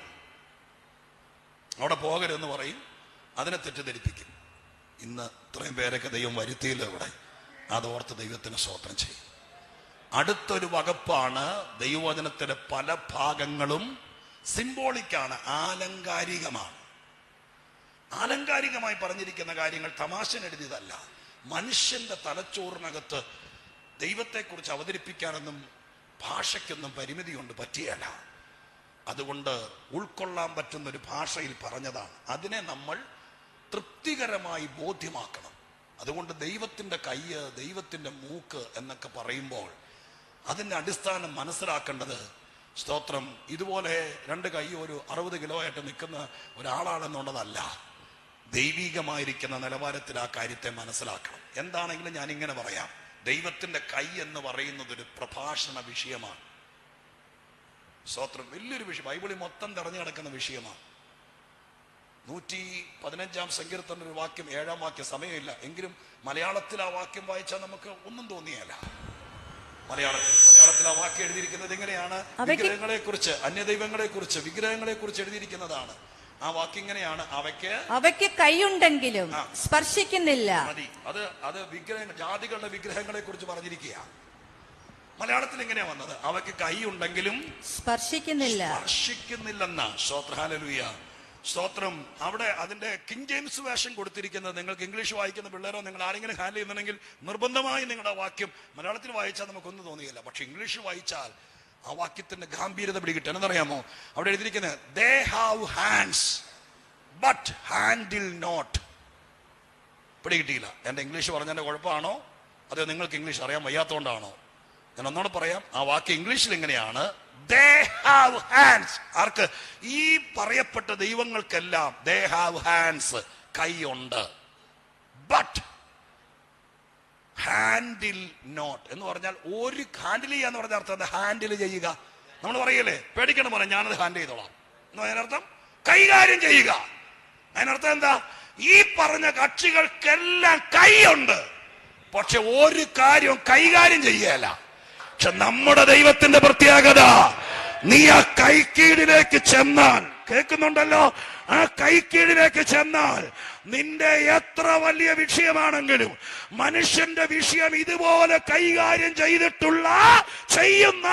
S1: അവിടെ പോകരുതെന്ന് പറയും, അതിനെ തെറ്റിദ്ധരിപ്പിക്കും. ഇന്ന് ഇത്രയും പേരൊക്കെ ദൈവം വരുത്തിയില്ല ഇവിടെ. അതോർത്ത് ദൈവത്തിന് സ്തോത്രം ചെയ്യും. അടുത്തൊരു വകുപ്പാണ് ദൈവവചനത്തിന്റെ പല ഭാഗങ്ങളും സിംബോളിക്കാണ്, ആലങ്കാരികമാണ്. ആലങ്കാരികമായി പറഞ്ഞിരിക്കുന്ന കാര്യങ്ങൾ തമാശനെഴുതിയതല്ല. മനുഷ്യന്റെ തലച്ചോറിനകത്ത് ദൈവത്തെക്കുറിച്ച് അവതരിപ്പിക്കാനൊന്നും ഭാഷയ്ക്കൊന്നും പരിമിതിയുണ്ട്, പറ്റിയല്ല. അതുകൊണ്ട് ഉൾക്കൊള്ളാൻ പറ്റുന്ന ഒരു ഭാഷയിൽ പറഞ്ഞതാണ്. അതിനെ നമ്മൾ തൃപ്തികരമായി ബോധ്യമാക്കണം. അതുകൊണ്ട് ദൈവത്തിന്റെ കയ്യ്, ദൈവത്തിന്റെ മൂക്ക് എന്നൊക്കെ പറയുമ്പോൾ അതിന്റെ അടിസ്ഥാനം മനസ്സിലാക്കേണ്ടത് സ്തോത്രം ഇതുപോലെ 2 കൈ ഒരു 60 കിലോ ആയിട്ട് നിൽക്കുന്ന ഒരാളാണെന്നുള്ളതല്ല. ദൈവികമായിരിക്കുന്ന നിലവാരത്തിൽ ആ കാര്യത്തെ മനസ്സിലാക്കണം. എന്താണെങ്കിലും ഞാൻ ഇങ്ങനെ പറയാം, ദൈവത്തിന്റെ കൈ എന്ന് പറയുന്നത് ഒരു പ്രഭാഷണ വിഷയമാണ്. സ്തോത്രം വലിയൊരു വിഷയം, ബൈബിളിൽ മൊത്തം തെരഞ്ഞു കിടക്കുന്ന വിഷയമാണ്. 115-ാം സങ്കീർത്തനം ഒരു വാക്യം, 7-ാം വാക്യം, സമയമില്ല എങ്കിലും മലയാളത്തിൽ ആ വാക്യം വായിച്ചാൽ നമുക്ക് ഒന്നും തോന്നിയല്ല. മലയാളത്തിൽ ആ വാക്യം എഴുതിയിരിക്കുന്നത് എങ്ങനെയാണ്? വിഗ്രഹങ്ങളെ കുറിച്ച്, അന്യദൈവങ്ങളെ കുറിച്ച്, വിഗ്രഹങ്ങളെ കുറിച്ച് എഴുതിയിരിക്കുന്നതാണ്. ആ വാക്യം ഇങ്ങനെയാണ്, അവയ്ക്ക്
S2: കൈയുണ്ടെങ്കിലും സ്പർശിക്കുന്നില്ല.
S1: മതി. അത് വിഗ്രഹങ്ങൾ, ജാതികളുടെ വിഗ്രഹങ്ങളെ കുറിച്ച് പറഞ്ഞിരിക്കുക. മലയാളത്തിൽ എങ്ങനെയാ വന്നത്? അവയ്ക്ക് കൈ ഉണ്ടെങ്കിലും സ്പർശിക്കുന്നില്ലെന്നാ. ഹല്ലേലൂയ, സ്തോത്രം. അവിടെ അതിന്റെ കിങ് ജെയിംസ് വേർഷൻ കൊടുത്തിരിക്കുന്നത്, നിങ്ങൾക്ക് ഇംഗ്ലീഷ് വായിക്കുന്ന പിള്ളേരോ നിങ്ങൾ ആരെങ്കിലും ഹാൻഡിൽ ചെയ്യുന്നുണ്ടെങ്കിൽ നിർബന്ധമായി നിങ്ങളുടെ വാക്യം മലയാളത്തിൽ വായിച്ചാൽ നമുക്കൊന്നും തോന്നിയില്ല. പക്ഷെ ഇംഗ്ലീഷ് വായിച്ചാൽ ആ വാക്യത്തിന്റെ ഗാംഭീര്യത പിടികിട്ടും. എന്നറിയാമോ? അവിടെ എഴുതിയിരിക്കുന്നത് they have hands but handle not. പിടികിട്ടിയില്ല. എന്റെ ഇംഗ്ലീഷ് പറഞ്ഞതിന്റെ കുഴപ്പമാണോ അതോ നിങ്ങൾക്ക് ഇംഗ്ലീഷ് അറിയാൻ വയ്യാത്തോണ്ടാണോ? ഞാൻ ഒന്നുകൂടെ പറയാം. ആ വാക്യം ഇംഗ്ലീഷിൽ എങ്ങനെയാണ്? they have hands. ആർക്ക്? ഈ പറയപ്പെട്ട ദൈവങ്ങൾക്കെല്ലാം they have hands, കൈയുണ്ട്. but ഹാൻഡിൽ നോട്ട് എന്ന് പറഞ്ഞാൽ ഒരു ഹാൻഡിൽ ചെയ്യാന്ന് പറഞ്ഞ അർത്ഥം ഹാൻഡിൽ ചെയ്യുക. നമ്മൾ പറയല്ലേ, പേടിക്കണം പറയാം, ഞാനത് ഹാൻഡിൽ ചെയ്തോളാം എന്ന് അതിനർത്ഥം കൈകാര്യം ചെയ്യുക. അതിനർത്ഥം എന്താ? ഈ പറഞ്ഞ കക്ഷികൾക്കെല്ലാം കൈയുണ്ട്, പക്ഷെ ഒരു കാര്യവും കൈകാര്യം ചെയ്യല. പക്ഷെ നമ്മുടെ ദൈവത്തിന്റെ പ്രത്യേകത, നീ ആ കൈക്കീഴിലേക്ക് ചെന്നാൽ, കേൾക്കുന്നുണ്ടല്ലോ, ആ കൈക്കീഴിലേക്ക് ചെന്നാൽ നിന്റെ എത്ര വലിയ വിഷയമാണെങ്കിലും മനുഷ്യന്റെ വിഷയം ഇതുപോലെ കൈകാര്യം ചെയ്യുന്ന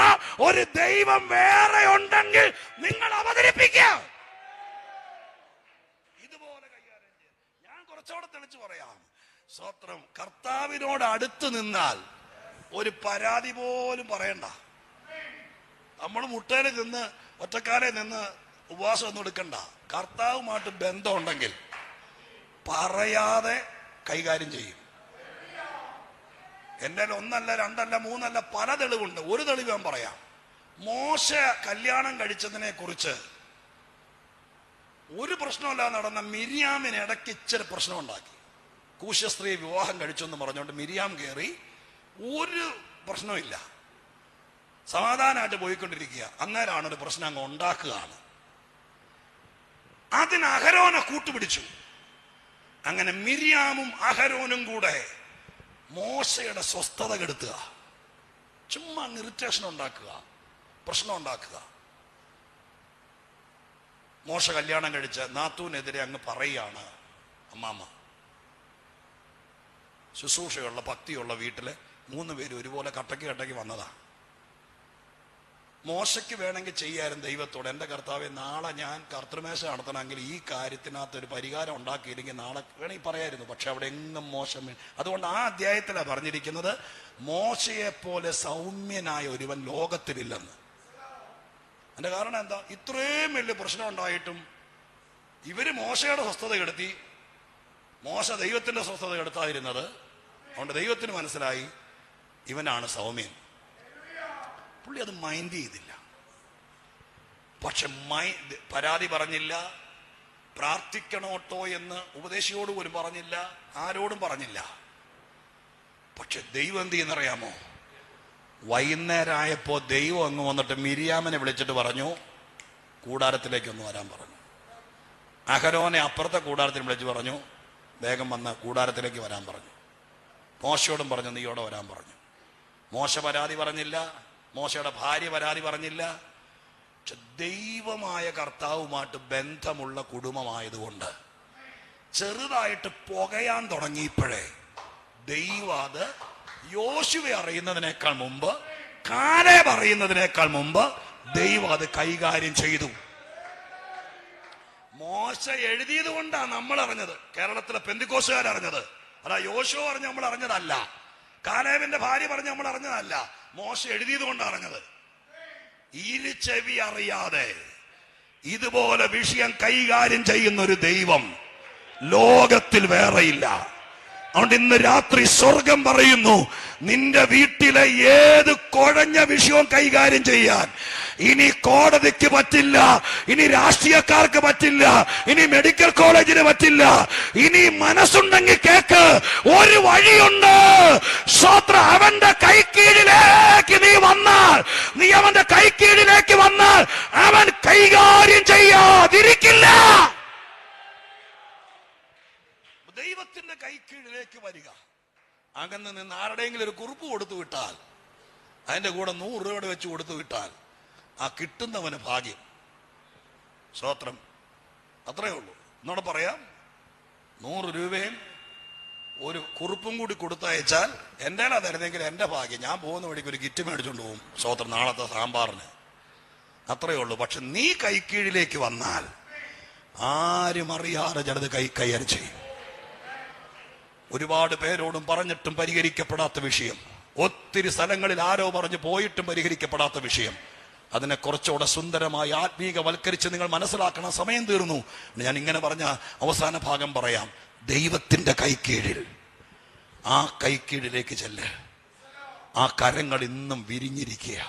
S1: ഒരു ദൈവം വേറെ ഉണ്ടെങ്കിൽ നിങ്ങൾ അവതരിപ്പിക്കാം. ഇതുപോലെ കൈകാര്യം ചെയ്യും. ഞാൻ കുറച്ചുകൂടെ തെളിച്ചു പറയാം. സ്തോത്രം. കർത്താവിനോട് അടുത്ത് നിന്നാൽ ഒരു പരാതി പോലും പറയണ്ട. നമ്മൾ മുട്ടയിൽ നിന്ന് ഒറ്റക്കാലെ നിന്ന് ഉപവാസം ഒന്നും എടുക്കണ്ട. കർത്താവുമായിട്ട് ബന്ധമുണ്ടെങ്കിൽ പറയാതെ കൈകാര്യം ചെയ്യും. എൻ്റെ ഒന്നല്ല, രണ്ടല്ല, മൂന്നല്ല, പല തെളിവുണ്ട്. ഒരു തെളിവ് ഞാൻ പറയാം. മോശ കല്യാണം കഴിച്ചതിനെ കുറിച്ച് ഒരു പ്രശ്നമില്ലാതെ നടന്ന മിരിയാമിന് ഇടയ്ക്ക് ഇച്ചിരി പ്രശ്നം ഉണ്ടാക്കി. കൂശ സ്ത്രീ വിവാഹം കഴിച്ചെന്ന് പറഞ്ഞുകൊണ്ട് മിരിയാം കയറി. ഒരു പ്രശ്നമില്ല, സമാധാനമായിട്ട് പോയിക്കൊണ്ടിരിക്കുക. അന്നേരമാണ് ഒരു പ്രശ്നം അങ്ങ് ഉണ്ടാക്കുകയാണ്. അതിന് അഹരോനെ കൂട്ടുപിടിച്ചു. അങ്ങനെ മിരിയാമും അഹരോനും കൂടെ മോശയുടെ സ്വസ്ഥത കെടുത്തുക, ചുമ്മാ ഇറിറ്റേഷൻ ഉണ്ടാക്കുക, പ്രശ്നം ഉണ്ടാക്കുക. മോശ കല്യാണം കഴിച്ച നാത്തൂനെതിരെ അങ്ങ് പറയുകയാണ്. അമ്മാമ്മ ശുശ്രൂഷയുള്ള ഭക്തിയുള്ള വീട്ടില് 3 പേര് ഒരുപോലെ കട്ടയ്ക്ക് വന്നതാ. മോശയ്ക്ക് വേണമെങ്കിൽ ചെയ്യാനും ദൈവത്തോട്, എൻ്റെ കർത്താവെ, നാളെ ഞാൻ കർത്തൃമേശ നടത്തണമെങ്കിൽ ഈ കാര്യത്തിനകത്ത് ഒരു പരിഹാരം ഉണ്ടാക്കിയില്ലെങ്കിൽ നാളെ വേണമെങ്കിൽ പറയായിരുന്നു. പക്ഷെ അവിടെ എങ്ങും മോശം. അതുകൊണ്ട് ആ അധ്യായത്തിലാണ് പറഞ്ഞിരിക്കുന്നത്, മോശയെ പോലെ സൗമ്യനായ ഒരുവൻ ലോകത്തിലില്ലെന്ന്. അതിന്റെ കാരണം എന്താ? ഇത്രയും വലിയ പ്രശ്നം ഉണ്ടായിട്ടും ഇവര് മോശയുടെ സ്വസ്ഥത കെടുത്തി, മോശ ദൈവത്തിന്റെ സ്വസ്ഥത കെടുത്താതിരുന്നത്. അതുകൊണ്ട് ദൈവത്തിന് മനസ്സിലായി ഇവനാണ് സൗമ്യൻ. പുള്ളി അത് മൈൻഡ് ചെയ്തില്ല. പക്ഷെ പരാതി പറഞ്ഞില്ല, പ്രാർത്ഥിക്കണോട്ടോ എന്ന് ഉപദേശിയോട് പോലും പറഞ്ഞില്ല, ആരോടും പറഞ്ഞില്ല. പക്ഷെ ദൈവം എന്ത് ചെയ്യുന്നറിയാമോ? വൈകുന്നേരമായപ്പോ ദൈവം അങ്ങ് വന്നിട്ട് മിരിയാമിനെ വിളിച്ചിട്ട് പറഞ്ഞു, കൂടാരത്തിലേക്കൊന്ന് വരാൻ പറഞ്ഞു. അഹരോനെ അപ്പുറത്തെ കൂടാരത്തിൽ വിളിച്ച് പറഞ്ഞു, വേഗം വന്ന് കൂടാരത്തിലേക്ക് വരാൻ പറഞ്ഞു. മോശയോടും പറഞ്ഞു, നീയോടെ വരാൻ പറഞ്ഞു. മോശ പരാതി പറഞ്ഞില്ല, മോശയുടെ ഭാര്യ പരാതി പറഞ്ഞില്ല. പക്ഷെ ദൈവമായ കർത്താവുമായിട്ട് ബന്ധമുള്ള കുടുംബമായതുകൊണ്ട് ചെറുതായിട്ട് പുകയാൻ തുടങ്ങിയപ്പോഴേ ദൈവം അത് യോശുവയെ അറിയുന്നതിനേക്കാൾ മുമ്പ്, കാലേബ് അറിയുന്നതിനേക്കാൾ മുമ്പ് ദൈവം അത് കൈകാര്യം ചെയ്തു. മോശ എഴുതിയത് കൊണ്ടാണ് നമ്മൾ അറിഞ്ഞത്, കേരളത്തിലെ പെന്തിക്കോസുകാർ അറിഞ്ഞത്. അതാ യോശുവ പറഞ്ഞ് നമ്മൾ അറിഞ്ഞതല്ല, കാലേബിന്റെ ഭാര്യ പറഞ്ഞ് നമ്മൾ അറിഞ്ഞതല്ല, മോശ എഴുതിയത് കൊണ്ടാണ് അറിഞ്ഞത്. ചെവി അറിയാതെ ഇതുപോലെ വിഷയം കൈകാര്യം ചെയ്യുന്ന ഒരു ദൈവം ലോകത്തിൽ വേറെയില്ല. അതുകൊണ്ട് ഇന്ന് രാത്രി സ്വർഗം പറയുന്നു, നിന്റെ വീട്ടിലെ ഏത് കുഴഞ്ഞ വിഷയവും കൈകാര്യം ചെയ്യാൻ ഇനി കോടതിക്ക് പറ്റില്ല, ഇനി രാഷ്ട്രീയക്കാർക്ക് പറ്റില്ല, ഇനി മെഡിക്കൽ കോളേജിന് പറ്റില്ല. ഇനി മനസ്സുണ്ടെങ്കിൽ കേക്ക്, ഒരു വഴിയുണ്ട്. സ്വത്രം അവന്റെ കൈക്കീഴിലേക്ക് നീ വന്നാൽ, നീ അവന്റെ കൈക്കീഴിലേക്ക് വന്നാൽ അവൻ കൈകാര്യം ചെയ്യാതിരിക്കില്ല. ദൈവത്തിന്റെ കൈക്കീഴിലേക്ക് വരിക. അകന്ന് നിന്ന് ആരുടെയെങ്കിലും ഒരു കുറിപ്പ് കൊടുത്തു വിട്ടാൽ, അതിന്റെ കൂടെ 100 രൂപ വെച്ച് കൊടുത്തു വിട്ടാൽ ആ കിട്ടുന്നവന് ഭാഗ്യം. സ്തോത്രം. അത്രയേ ഉള്ളൂ. എന്നോട് പറയാം, 100 രൂപയും ഒരു കുറിപ്പും കൂടി കൊടുത്തയച്ചാൽ എൻ്റെ തരുന്നെങ്കിൽ എൻ്റെ ഭാഗ്യം. ഞാൻ പോകുന്ന വഴിക്ക് ഒരു കിറ്റ് മേടിച്ചുകൊണ്ട് പോകും. സ്തോത്രം. നാളത്തെ സാമ്പാറിന്. അത്രയേ ഉള്ളൂ. പക്ഷെ നീ കൈക്കീഴിലേക്ക് വന്നാൽ ആരും അറിയാതെ ചിലത് കൈകാര്യം ചെയ്യും. ഒരുപാട് പേരോടും പറഞ്ഞിട്ടും പരിഹരിക്കപ്പെടാത്ത വിഷയം, ഒത്തിരി സ്ഥലങ്ങളിൽ ആരോ പറഞ്ഞു പോയിട്ടും പരിഹരിക്കപ്പെടാത്ത വിഷയം, അതിനെ കുറച്ചുകൂടെ സുന്ദരമായി ആത്മീകവൽക്കരിച്ച് നിങ്ങൾ മനസ്സിലാക്കണം. സമയം തീർന്നു. ഞാൻ ഇങ്ങനെ പറഞ്ഞ അവസാന ഭാഗം പറയാം. ദൈവത്തിന്റെ കൈക്കീഴിൽ, ആ കൈക്കീഴിലേക്ക് ചെല്ല്. ആ കരങ്ങൾ ഇന്നും വിരിഞ്ഞിരിക്കുക.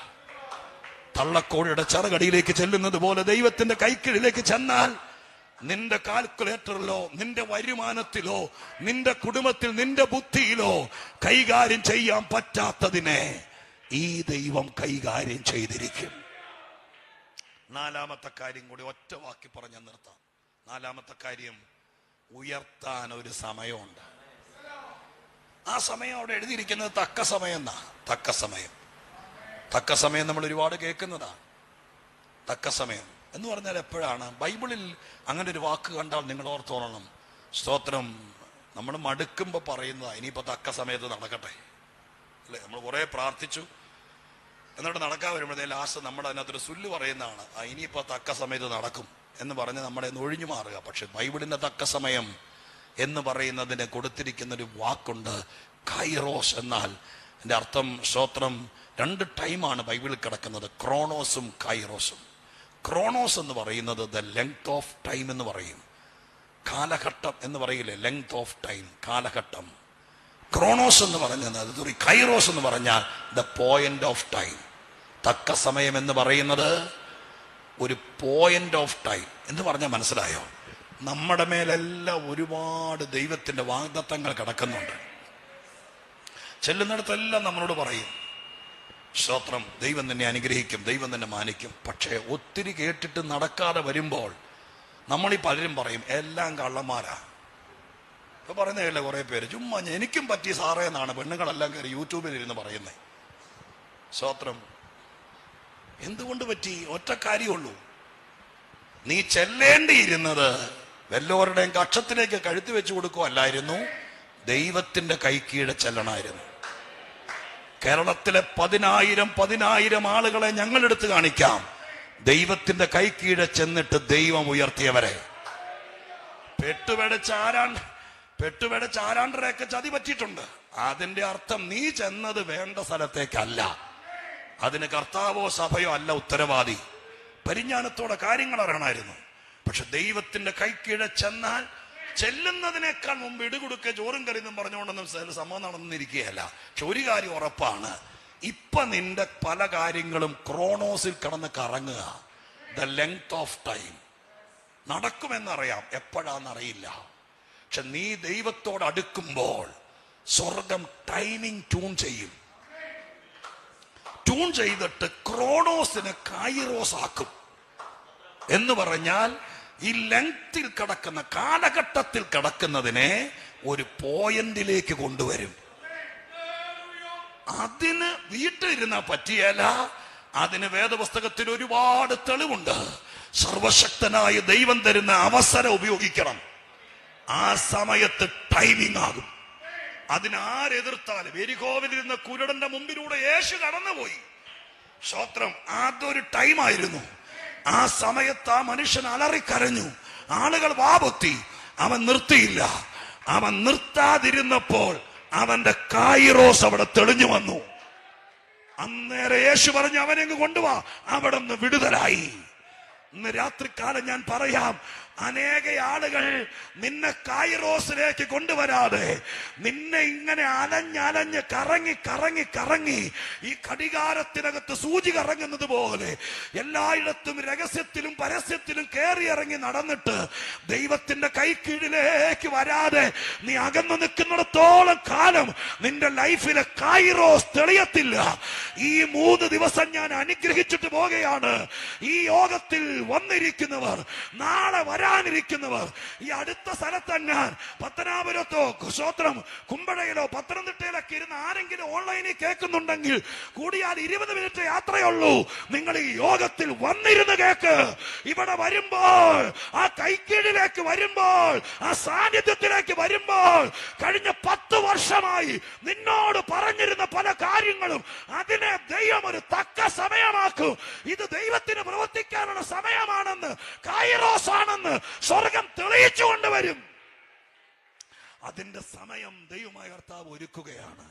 S1: തള്ളക്കോഴിയുടെ ചെറുകടിയിലേക്ക് ചെല്ലുന്നത് പോലെ ദൈവത്തിന്റെ കൈക്കീഴിലേക്ക് ചെന്നാൽ നിന്റെ കാൽക്കുലേറ്ററിലോ, നിന്റെ വരുമാനത്തിലോ, നിന്റെ കുടുംബത്തിൽ, നിന്റെ ബുദ്ധിയിലോ കൈകാര്യം ചെയ്യാൻ പറ്റാത്തതിനെ ഈ ദൈവം കൈകാര്യം ചെയ്തിരിക്കും. 4-മത്തെ കാര്യം കൂടി ഒറ്റ വാക്കി പറഞ്ഞ് നിർത്താം. 4-മത്തെ കാര്യം, ഉയർത്താൻ ഒരു സമയമുണ്ട്. ആ സമയം അവിടെ എഴുതിയിരിക്കുന്നത് തക്ക സമയം എന്നാ. തക്ക സമയം, തക്ക സമയം നമ്മൾ ഒരുപാട് കേൾക്കുന്നതാണ്. തക്ക സമയം എന്ന് പറഞ്ഞാൽ എപ്പോഴാണ്? ബൈബിളിൽ അങ്ങനെ ഒരു വാക്ക് കണ്ടാൽ നിങ്ങൾ ഓർത്തോളണം. സ്തോത്രം. നമ്മൾ മടുക്കുമ്പോൾ പറയുന്നതാ, ഇനിയിപ്പോൾ തക്ക സമയത്ത് നടക്കട്ടെ അല്ലേ? നമ്മൾ കുറേ പ്രാർത്ഥിച്ചു, എന്നിട്ട് നടക്കാൻ വരുമ്പോഴേ ലാസ്റ്റ് നമ്മുടെ അതിനകത്തൊരു സുല്ല് പറയുന്നതാണ്, ഇനിയിപ്പോൾ തക്ക സമയത്ത് നടക്കും എന്ന് പറഞ്ഞ് നമ്മളെ ഒഴിഞ്ഞു മാറുക. പക്ഷെ ബൈബിളിന്റെ തക്ക സമയം എന്ന് പറയുന്നതിന് കൊടുത്തിരിക്കുന്നൊരു വാക്കുണ്ട്, കൈറോസ്. എന്നാൽ എൻ്റെ അർത്ഥം, സ്തോത്രം, 2 ടൈമാണ് ബൈബിളിൽ കിടക്കുന്നത്, ക്രോണോസും കൈറോസും. ക്രോണോസ് എന്ന് പറയുന്നത് ദ ലെങ്ത് ഓഫ് ടൈം എന്ന് പറയും. കാലഘട്ടം എന്ന് പറയില്ലേ, ലെങ്ത് ഓഫ് ടൈം, കാലഘട്ടം. ക്രോണോസ് എന്ന് പറഞ്ഞത്, കൈറോസ് എന്ന് പറഞ്ഞാൽ ദ പോയിന്റ് ഓഫ് ടൈം. തക്ക സമയം എന്ന് പറയുന്നത് ഒരു പോയിന്റ് ഓഫ് ടൈം എന്ന് പറഞ്ഞാൽ മനസ്സിലായോ? നമ്മുടെ മേലെല്ലാം ഒരുപാട് ദൈവത്തിന്റെ വാഗ്ദത്തങ്ങൾ കിടക്കുന്നുണ്ട്. ചെല്ലുന്നിടത്തെല്ലാം നമ്മളോട് പറയും, സ്തോത്രം, ദൈവം നിന്നെ അനുഗ്രഹിക്കും, ദൈവം നിന്നെ മാനിക്കും. പക്ഷേ ഒത്തിരി കേട്ടിട്ട് നടക്കാതെ വരുമ്പോൾ നമ്മളീ പലരും പറയും എല്ലാം കള്ളന്മാരാ. ഇപ്പൊ പറയുന്നതല്ലേ കുറെ പേര്, ചുമ്മാ എനിക്കും പറ്റി സാറേ എന്നാണ് പെണ്ണുങ്ങളെല്ലാം കയറി യൂട്യൂബിൽ ഇരുന്ന് പറയുന്നത്. സ്തോത്രം. എന്തുകൊണ്ട് പറ്റി? ഒറ്റ കാര്യമുള്ളൂ, നീ ചെല്ലേണ്ടിയിരുന്നത് വല്ലവരുടെയും കക്ഷത്തിലേക്ക് കഴുത്തി വെച്ച് കൊടുക്കുകയല്ലായിരുന്നു, ദൈവത്തിന്റെ കൈക്കീഴെ ചെല്ലണമായിരുന്നു. കേരളത്തിലെ 10,000 ആളുകളെ ഞങ്ങളെടുത്ത് കാണിക്കാം, ദൈവത്തിന്റെ കൈക്കീഴെ ചെന്നിട്ട് ദൈവം ഉയർത്തിയവരെ. പെട്ടുപെടച്ച് ആരാണ്ടരെയൊക്കെ ചതി പറ്റിയിട്ടുണ്ട്. അതിന്റെ അർത്ഥം നീ ചെന്നത് വേണ്ട സ്ഥലത്തേക്കല്ല, അതിന് കർത്താവോ സഭയോ അല്ല ഉത്തരവാദി. പരിജ്ഞാനത്തോടെ കാര്യങ്ങൾ അറിയണമായിരുന്നു. പക്ഷെ ദൈവത്തിന്റെ കൈക്കീഴെ ചെന്നാൽ ചെല്ലുന്നതിനേക്കാൾ മുമ്പ് ഇടുകൊടുക്കുക ചോറും കറിയെന്നും പറഞ്ഞുകൊണ്ടൊന്നും സംഭവം നടന്നിരിക്കുകയല്ല. പക്ഷെ ഒരു കാര്യം ഉറപ്പാണ്, ഇപ്പൊ നിന്റെ പല കാര്യങ്ങളും ക്രോണോസിൽ കിടന്ന് കറങ്ങുക. ദ ലെങ്ത് ഓഫ് ടൈം നടക്കുമെന്നറിയാം, എപ്പോഴാന്നറിയില്ല. പക്ഷെ നീ ദൈവത്തോട് അടുക്കുമ്പോൾ സ്വർഗം ടൈമിംഗ് ട്യൂൺ ചെയ്യും. ട്യൂൺ ചെയ്തിട്ട് ക്രോണോസിനെ കൈറോസ് ആക്കും. എന്ന് പറഞ്ഞാൽ ഈ ലെങ്ത്തിൽ കിടക്കുന്ന, കാലഘട്ടത്തിൽ കിടക്കുന്നതിനെ ഒരു പോയിന്റിലേക്ക് കൊണ്ടുവരും. അതിന് വീട്ടിലിരുന്നാ പറ്റിയല്ല, അതിന് വേദപുസ്തകത്തിൽ ഒരുപാട് തെളിവുണ്ട്. സർവശക്തനായ ദൈവം തരുന്ന അവസരം ഉപയോഗിക്കണം. ആ സമയത്ത് ടൈമിംഗ് ആകും. അതിനാരെതിർത്താലും, എരിഹോവിലിരുന്ന കുരുടന്റെ മുമ്പിലൂടെ യേശു കടന്നുപോയി. സ്തോത്രം. അതൊരു ടൈമായിരുന്നു. ആ സമയത്ത് ആ മനുഷ്യൻ അലറിക്കരഞ്ഞു, ആളുകൾ വാപൊത്തി. അവൻ നിർത്തിയില്ല. അവൻ നിർത്താതിരുന്നപ്പോൾ അവന്റെ കൈറോസ് അവിടെ തെളിഞ്ഞു വന്നു. അന്നേരം യേശു പറഞ്ഞു, അവനെങ്ങ് കൊണ്ടുവാ. അവിടെ നിന്ന് വിടുതലായി. ഇന്ന് രാത്രികാലം ഞാൻ പറയാം, അനേക ആളുകൾ നിന്നെ കൈറോസിലേക്ക് കൊണ്ടുവരാതെ നിന്നെ ഇങ്ങനെ അലഞ്ഞ് കറങ്ങി ഈ ഘടികാരത്തിനകത്ത് സൂചി കറങ്ങുന്നത് പോലെ എല്ലായിടത്തും രഹസ്യത്തിലും പരസ്യത്തിലും കയറി ഇറങ്ങി നടന്നിട്ട് ദൈവത്തിന്റെ കൈക്കീഴിലേക്ക് വരാതെ നീ അകന്നു നിൽക്കുന്നിടത്തോളം കാലം നിന്റെ ലൈഫിലെ കൈറോസ് തെളിയത്തില്ല. ഈ 3 ദിവസം ഞാൻ അനുഗ്രഹിച്ചിട്ട് പോകുകയാണ്. ഈ യോഗത്തിൽ വന്നിരിക്കുന്നവർ, നാളെ വരാനിരിക്കുന്നവർ, ഈ അടുത്ത സ്ഥലത്തെങ്ങാൻ പത്തനാപുരത്തോ സ്തോത്രം കുമ്പഴയിലോ പത്തനംതിട്ടയിലൊക്കെ ഇരുന്ന് ആരെങ്കിലും ഓൺലൈനിൽ കേൾക്കുന്നുണ്ടെങ്കിൽ കൂടിയാൽ 20 മിനിറ്റ് യാത്രയുള്ളൂ. നിങ്ങൾ ഈ യോഗത്തിൽ വന്നിരുന്ന് കേക്ക്. ഇവിടെ വരുമ്പോൾ, ആ കൈക്കീഴിലേക്ക് വരുമ്പോൾ, ആ സാന്നിധ്യത്തിലേക്ക് വരുമ്പോൾ, കഴിഞ്ഞ 10 വർഷമായി നിന്നോട് പറഞ്ഞിരുന്ന പല കാര്യങ്ങളും അതിനെ ദൈവം ഒരു തക്ക സമയമാക്കും. ഇത് ദൈവത്തിന് പ്രവർത്തിക്കാനുള്ള സമയമാണെന്ന്, കൈറോസ് ആണെന്ന് സ്വർഗം തെളിയിച്ചു കൊണ്ടുവരും. അതിന്റെ സമയം ദൈവമായ കർത്താവ് ഒരുക്കുകയാണ്.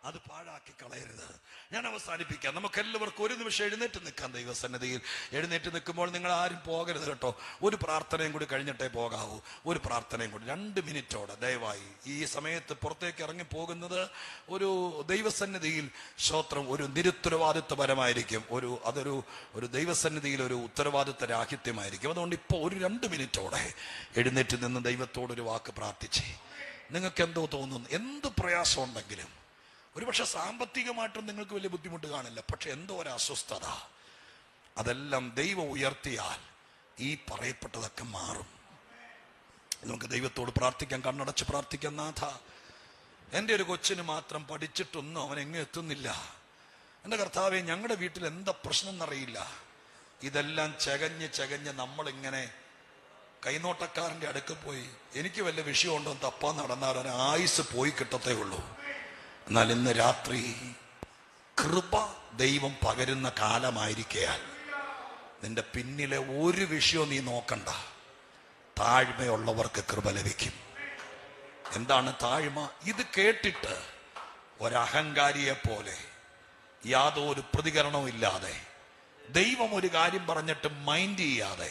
S1: അത് പാഴാക്കി കളയരുത്. ഞാൻ അവസാനിപ്പിക്കാം. നമുക്ക് എല്ലാവർക്കും ഒരു നിമിഷം എഴുന്നേറ്റ് നിൽക്കാം ദൈവസന്നിധിയിൽ. എഴുന്നേറ്റ് നിൽക്കുമ്പോൾ നിങ്ങൾ ആരും പോകരുത് കേട്ടോ. ഒരു പ്രാർത്ഥനയും കൂടി കഴിഞ്ഞിട്ടേ പോകാവൂ. ഒരു പ്രാർത്ഥനയും കൂടി 2 മിനിറ്റോടെ ദയവായി. ഈ സമയത്ത് പുറത്തേക്ക് ഇറങ്ങി പോകുന്നത് ഒരു ദൈവസന്നിധിയിൽ സ്തോത്രം ഒരു നിരുത്തരവാദിത്വപരമായിരിക്കും. ഒരു ദൈവസന്നിധിയിൽ ഒരു ഉത്തരവാദിത്വ രാഹിത്യമായിരിക്കും. അതുകൊണ്ട് ഇപ്പോൾ ഒരു 2 മിനിറ്റോടെ എഴുന്നേറ്റ് നിന്ന് ദൈവത്തോടൊരു വാക്ക് പ്രാർത്ഥിച്ചേ. നിങ്ങൾക്ക് എന്തോ തോന്നുന്നു, എന്ത് പ്രയാസം ഉണ്ടെങ്കിലും, ഒരുപക്ഷെ സാമ്പത്തികമായിട്ടും നിങ്ങൾക്ക് വലിയ ബുദ്ധിമുട്ട് കാണില്ല, പക്ഷെ എന്തോ ഒരു അസ്വസ്ഥത, അതെല്ലാം ദൈവം ഉയർത്തിയാൽ ഈ പറയപ്പെട്ടതൊക്കെ മാറും. നമുക്ക് ദൈവത്തോട് പ്രാർത്ഥിക്കാം, കണ്ണടച്ച് പ്രാർത്ഥിക്കാം. നാഥ, എൻ്റെ ഒരു കൊച്ചിന് മാത്രം പഠിച്ചിട്ടൊന്നും അവൻ എങ്ങും എത്തുന്നില്ല. എൻ്റെ കർത്താവേ, ഞങ്ങളുടെ വീട്ടിൽ എന്താ പ്രശ്നം എന്നറിയില്ല. ഇതെല്ലാം ചകഞ്ഞ് നമ്മളിങ്ങനെ കൈനോട്ടക്കാരൻ്റെ അടുക്ക് പോയി എനിക്ക് വല്ല വിഷയമുണ്ടോ തപ്പാൻ നടന്നാൽ ഒരു ആയുസ് പോയി കിട്ടത്തേ ഉള്ളൂ. എന്നാൽ ഇന്ന് രാത്രി കൃപ ദൈവം പകരുന്ന കാലമായിരിക്കയാൽ നിന്റെ പിന്നിലെ ഒരു വിഷയവും നീ നോക്കണ്ട. താഴ്മയുള്ളവർക്ക് കൃപ ലഭിക്കും. എന്താണ് താഴ്മ? ഇത് കേട്ടിട്ട് ഒരഹങ്കാരിയെ പോലെ യാതൊരു പ്രതികരണവും ഇല്ലാതെ ദൈവം ഒരു കാര്യം പറഞ്ഞിട്ട് മൈൻഡ് ചെയ്യാതെ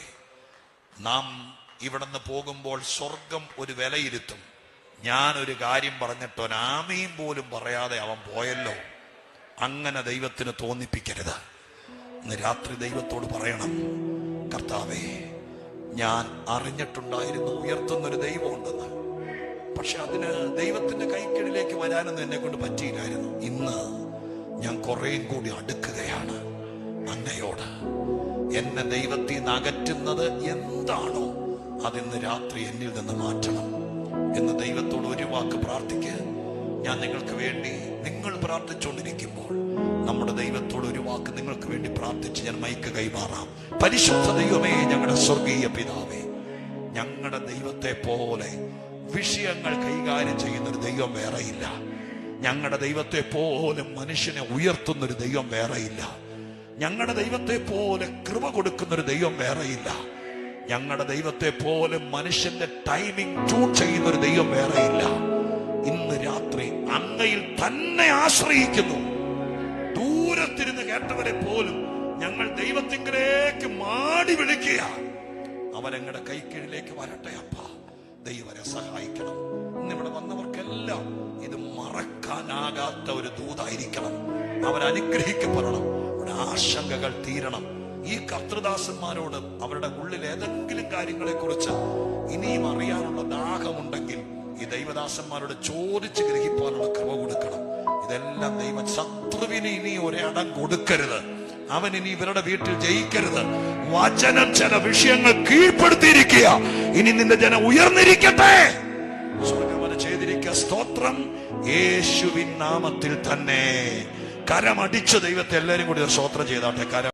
S1: നാം ഇവിടുന്ന് പോകുമ്പോൾ സ്വർഗം ഒരു വിലയിരുത്തും. ഞാനൊരു കാര്യം പറഞ്ഞിട്ട് ഒരാമയും പോലും പറയാതെ അവൻ പോയല്ലോ. അങ്ങനെ ദൈവത്തിന് തോന്നിപ്പിക്കരുത്. ഇന്ന് രാത്രി ദൈവത്തോട് പറയണം, കർത്താവേ, ഞാൻ അറിഞ്ഞിട്ടുണ്ടായിരുന്നു ഉയർത്തുന്നൊരു ദൈവമുണ്ടെന്ന്. പക്ഷെ അതിന് ദൈവത്തിന്റെ കൈക്കീഴിലേക്ക് വരാനൊന്നും എന്നെ കൊണ്ട് പറ്റിയില്ലായിരുന്നു. ഇന്ന് ഞാൻ കുറേയും കൂടി അടുക്കുകയാണ് അങ്ങയോട്. എന്നെ ദൈവത്തിൽ നിന്ന് അകറ്റുന്നത് എന്താണോ അതിന്ന് രാത്രി എന്നിൽ നിന്ന് മാറ്റണം എന്ന് ദൈവത്തോട് ഒരു വാക്ക് പ്രാർത്ഥിക്കുക. ഞാൻ നിങ്ങൾക്ക് വേണ്ടി, നിങ്ങൾ പ്രാർത്ഥിച്ചുകൊണ്ടിരിക്കുമ്പോൾ നമ്മുടെ ദൈവത്തോട് ഒരു വാക്ക് നിങ്ങൾക്ക് വേണ്ടി പ്രാർത്ഥിച്ച് ഞാൻ മൈക്ക് കൈമാറാം. പരിശുദ്ധ ദൈവമേ, ഞങ്ങളുടെ സ്വർഗീയ പിതാവേ, ഞങ്ങളുടെ ദൈവത്തെ പോലെ വിഷയങ്ങൾ കൈകാര്യം ചെയ്യുന്നൊരു ദൈവം വേറെയില്ല. ഞങ്ങളുടെ ദൈവത്തെ പോലെ മനുഷ്യനെ ഉയർത്തുന്നൊരു ദൈവം വേറെയില്ല. ഞങ്ങളുടെ ദൈവത്തെ പോലെ കൃപ കൊടുക്കുന്നൊരു ദൈവം വേറെയില്ല. ഞങ്ങളുടെ ദൈവത്തെ പോലെ മനുഷ്യന്റെ ടൈമിംഗ് ട്യൂൺ ചെയ്യുന്നൊരു ദൈവം വേറെയില്ല. ഇന്ന് രാത്രി അങ്ങയിൽ തന്നെ ആശ്രയിക്കുന്നു. ദൂരത്തിരുന്ന് കേട്ടവരെ പോലും ഞങ്ങൾ ദൈവത്തിങ്കിലേക്ക് മാടി വിളിക്കുക. അവരങ്ങളുടെ കൈക്കീഴിലേക്ക് വരട്ടെ അപ്പ. ദൈവരെ സഹായിക്കണം. ഇന്നിവിടെ വന്നവർക്കെല്ലാം ഇത് മറക്കാനാകാത്ത ഒരു ദൂതായിരിക്കണം. അവരനുഗ്രഹിക്കപ്പെടണം. അവരുടെ ആശങ്കകൾ തീരണം. ഈ കർത്തൃദാസന്മാരോട് അവരുടെ ഉള്ളിൽ ഏതെങ്കിലും കാര്യങ്ങളെ കുറിച്ച് ഇനിയും അറിയാനുള്ള ദാഹമുണ്ടെങ്കിൽ ഈ ദൈവദാസന്മാരോട് ചോദിച്ച് ഗ്രഹിക്കാനുള്ള കൃപ കൊടുക്കണം. ഇതെല്ലാം ദൈവം ശത്രുവിന് ഇനി ഒരടം കൊടുക്കരുത്. അവൻ ഇനി ഇവരുടെ വീട്ടിൽ ജയിക്കരുത്. വചനം ചില വിഷയങ്ങൾ കീഴ്പ്പെടുത്തിയിരിക്കുക. ഇനി നിന്റെ ജനം ഉയർന്നിരിക്കട്ടെ. സ്വർഗ്ഗവന ചെയ്തിരിക്കുക. സ്തോത്രം. യേശുവിൻ നാമത്തിൽ തന്നെ കരമടിച്ച ദൈവത്തെ എല്ലാവരും കൂടി സ്തോത്രം ചെയ്താട്ടെ. കരം